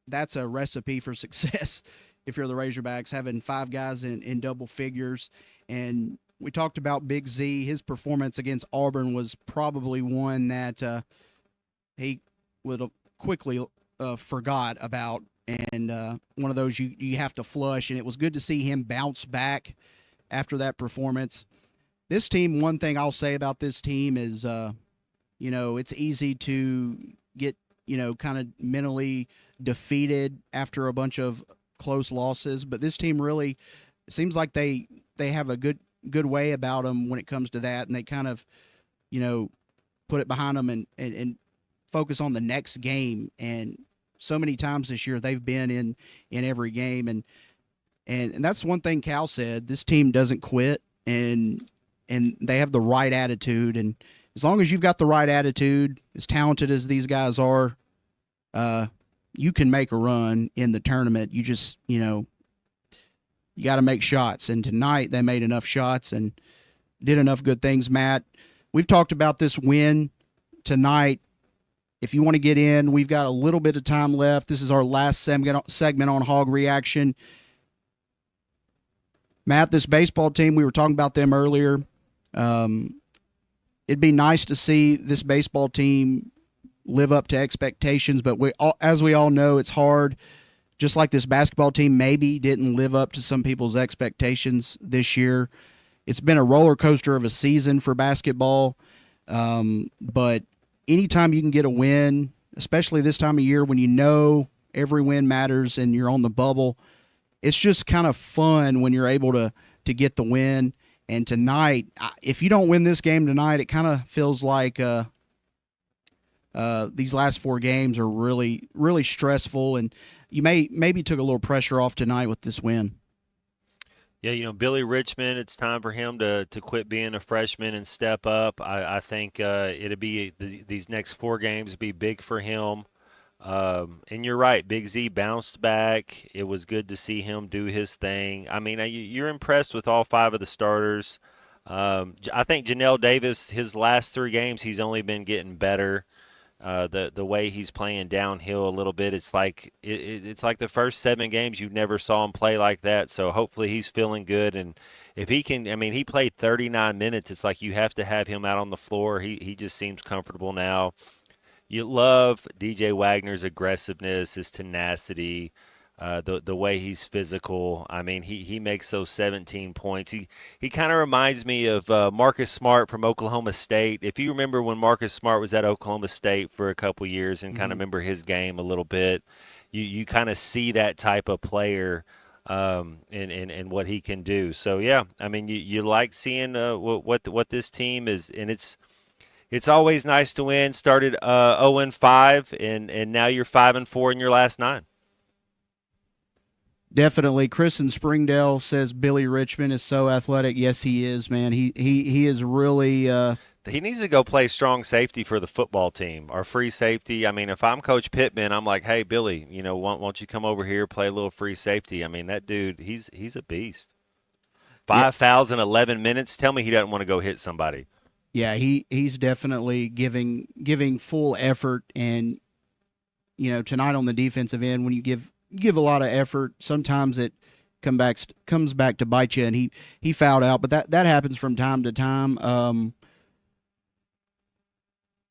that's a recipe for success if you're the Razorbacks, having 5 guys in double figures. And we talked about Big Z. His performance against Auburn was probably one that he would have quickly forgot about, and one of those you have to flush. And it was good to see him bounce back after that performance. This team, one thing I'll say about this team is, it's easy to get, kind of mentally defeated after a bunch of close losses. But this team really seems like they have a good way about them when it comes to that, and they kind of, put it behind them and focus on the next game. And so many times this year they've been in every game, and that's one thing Cal said. This team doesn't quit, and they have the right attitude. And as long as you've got the right attitude, as talented as these guys are, you can make a run in the tournament. You just, you got to make shots. And tonight they made enough shots and did enough good things. Matt, we've talked about this win tonight. If you want to get in, we've got a little bit of time left. This is our last segment on Hog Reaction. Matt, this baseball team, we were talking about them earlier. It'd be nice to see this baseball team live up to expectations, but as we all know, it's hard. Just like this basketball team maybe didn't live up to some people's expectations this year. It's been a roller coaster of a season for basketball, but anytime you can get a win, especially this time of year when every win matters and you're on the bubble, it's just kind of fun when you're able to get the win. And tonight, if you don't win this game tonight, it kind of feels like these last 4 games are really, really stressful, and you maybe took a little pressure off tonight with this win.
Yeah, Billy Richmond, it's time for him to quit being a freshman and step up. I think it'll be these next 4 games will be big for him. And you're right, Big Z bounced back. It was good to see him do his thing. I mean, you're impressed with all 5 of the starters. I think Janelle Davis, his last 3 games, he's only been getting better. The way he's playing downhill a little bit, it's like the first 7 games you never saw him play like that. So hopefully he's feeling good, and if he can, he played 39 minutes. It's like you have to have him out on the floor. He just seems comfortable now. You love DJ Wagner's aggressiveness, his tenacity, the way he's physical. He makes those 17 points. He kind of reminds me of Marcus Smart from Oklahoma State. If you remember when Marcus Smart was at Oklahoma State for a couple years and kind of remember his game a little bit, you kind of see that type of player and what he can do. So yeah, you like seeing what this team is, and it's always nice to win. Started 0-5, and now you're 5-4 in your last 9.
Definitely. Chris in Springdale says Billy Richmond is so athletic. Yes, he is, man. He is really
he needs to go play strong safety for the football team or free safety. If I'm Coach Pittman, I'm like, hey, Billy, won't you come over here, play a little free safety? That dude, he's a beast. 5 fouls in 11 minutes. Tell me he doesn't want to go hit somebody.
Yeah, he's definitely giving full effort, and tonight on the defensive end, when you give a lot of effort, sometimes it comes back to bite you, and he fouled out, but that happens from time to time.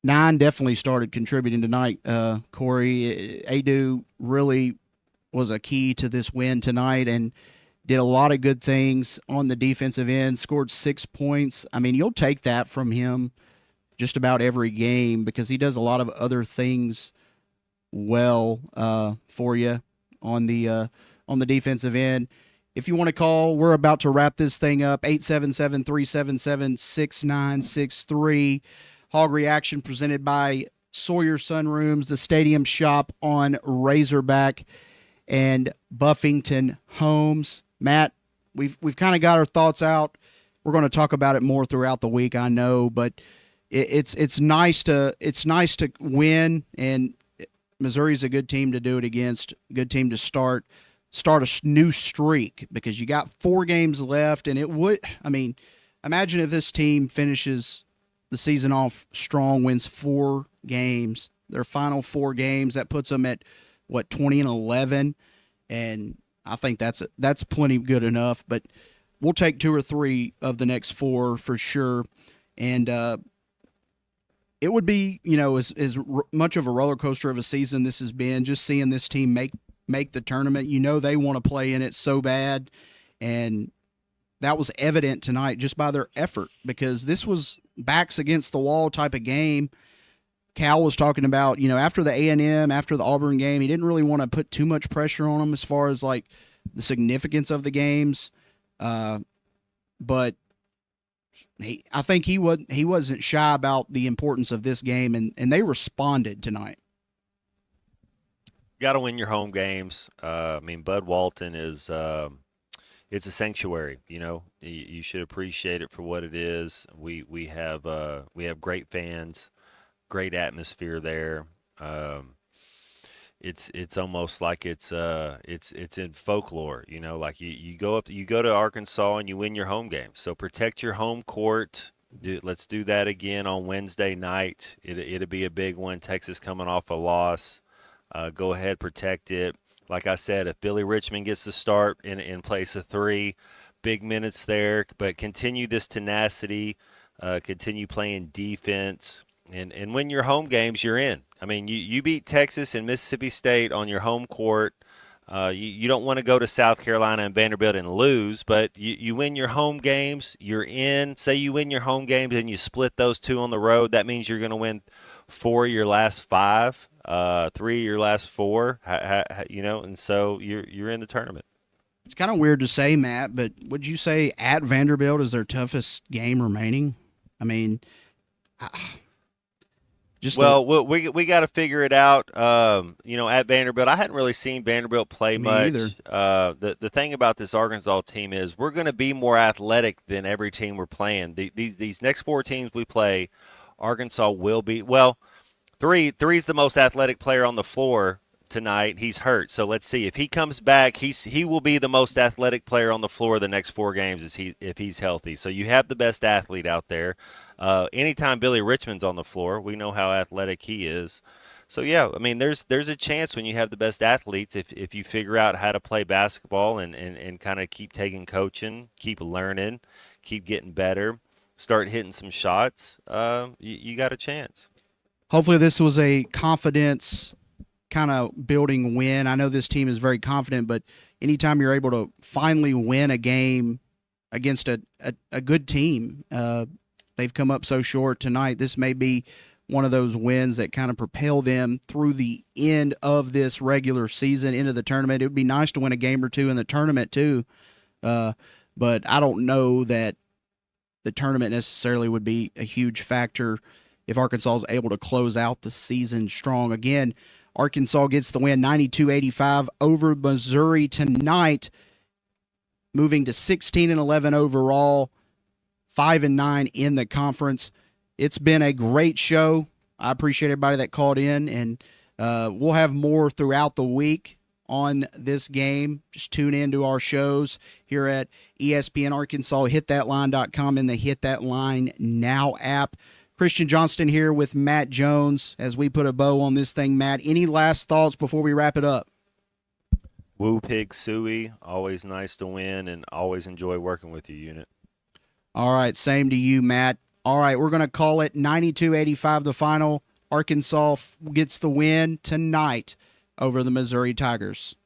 9 definitely started contributing tonight. Corey Adu really was a key to this win tonight, and did a lot of good things on the defensive end, scored 6 points. You'll take that from him just about every game because he does a lot of other things well for you on the defensive end. If you want to call, we're about to wrap this thing up. 877-377-6963. Hog Reaction presented by Sawyer Sunrooms, the Stadium Shop on Razorback and Buffington Homes. Matt, we've kind of got our thoughts out. We're going to talk about it more throughout the week, I know, but it's nice to win, and Missouri's a good team to do it against. Good team to start a new streak because you got 4 games left, and it would. Imagine if this team finishes the season off strong, wins 4 games. Their final 4 games, that puts them at, 20-11, and I think that's plenty good enough, but we'll take 2 or 3 of the next 4 for sure, and it would be, as much of a roller coaster of a season this has been, just seeing this team make the tournament. They want to play in it so bad, and that was evident tonight just by their effort, because this was backs against the wall type of game. Cal was talking about, after the A&M, after the Auburn game, he didn't really want to put too much pressure on them as far as like the significance of the games. But I think he wasn't shy about the importance of this game, and they responded tonight.
Got to win your home games. Bud Walton is it's a sanctuary. You should appreciate it for what it is. We have great fans. Great atmosphere there. It's almost like it's in folklore, like you go to Arkansas and you win your home game. So protect your home court. Let's do that again on Wednesday night. It'll be a big one. Texas coming off a loss. Go ahead, protect it. Like I said, if Billy Richmond gets the start in place of 3, big minutes there, but continue this tenacity, continue playing defense. And win your home games, you're in. You beat Texas and Mississippi State on your home court. You don't want to go to South Carolina and Vanderbilt and lose, but you win your home games, you're in. Say you win your home games and you split those 2 on the road. That means you're going to win 4 of your last 5, 3 of your last 4, and so you're in the tournament.
It's kind of weird to say, Matt, but would you say at Vanderbilt is their toughest game remaining?
We got to figure it out. At Vanderbilt, I hadn't really seen Vanderbilt play much. The thing about this Arkansas team is we're going to be more athletic than every team we're playing. These next 4 teams we play, Arkansas will be Three's the most athletic player on the floor tonight. He's hurt, so let's see if he comes back. He will be the most athletic player on the floor the next 4 games if he's healthy. So you have the best athlete out there. Anytime Billy Richmond's on the floor, we know how athletic he is. So yeah, there's a chance when you have the best athletes, if you figure out how to play basketball and kind of keep taking coaching, keep learning, keep getting better, start hitting some shots, you got a chance.
Hopefully this was a confidence kind of building win. I know this team is very confident, but anytime you're able to finally win a game against a good team, they've come up so short tonight. This may be one of those wins that kind of propel them through the end of this regular season into the tournament. It would be nice to win a game or 2 in the tournament too, but I don't know that the tournament necessarily would be a huge factor if Arkansas is able to close out the season strong. Again, Arkansas gets the win 92-85 over Missouri tonight, moving to 16-11 overall, 5-9 in the conference. It's been a great show. I appreciate everybody that called in, and we'll have more throughout the week on this game. Just tune in to our shows here at ESPN Arkansas, hitthatline.com, and the Hit That Line Now app. Christian Johnston here with Matt Jones as we put a bow on this thing. Matt, any last thoughts before we wrap it up?
Woo Pig Suey, always nice to win, and always enjoy working with you, Unit.
All right, same to you, Matt. All right, we're going to call it 92-85 the final. Arkansas gets the win tonight over the Missouri Tigers.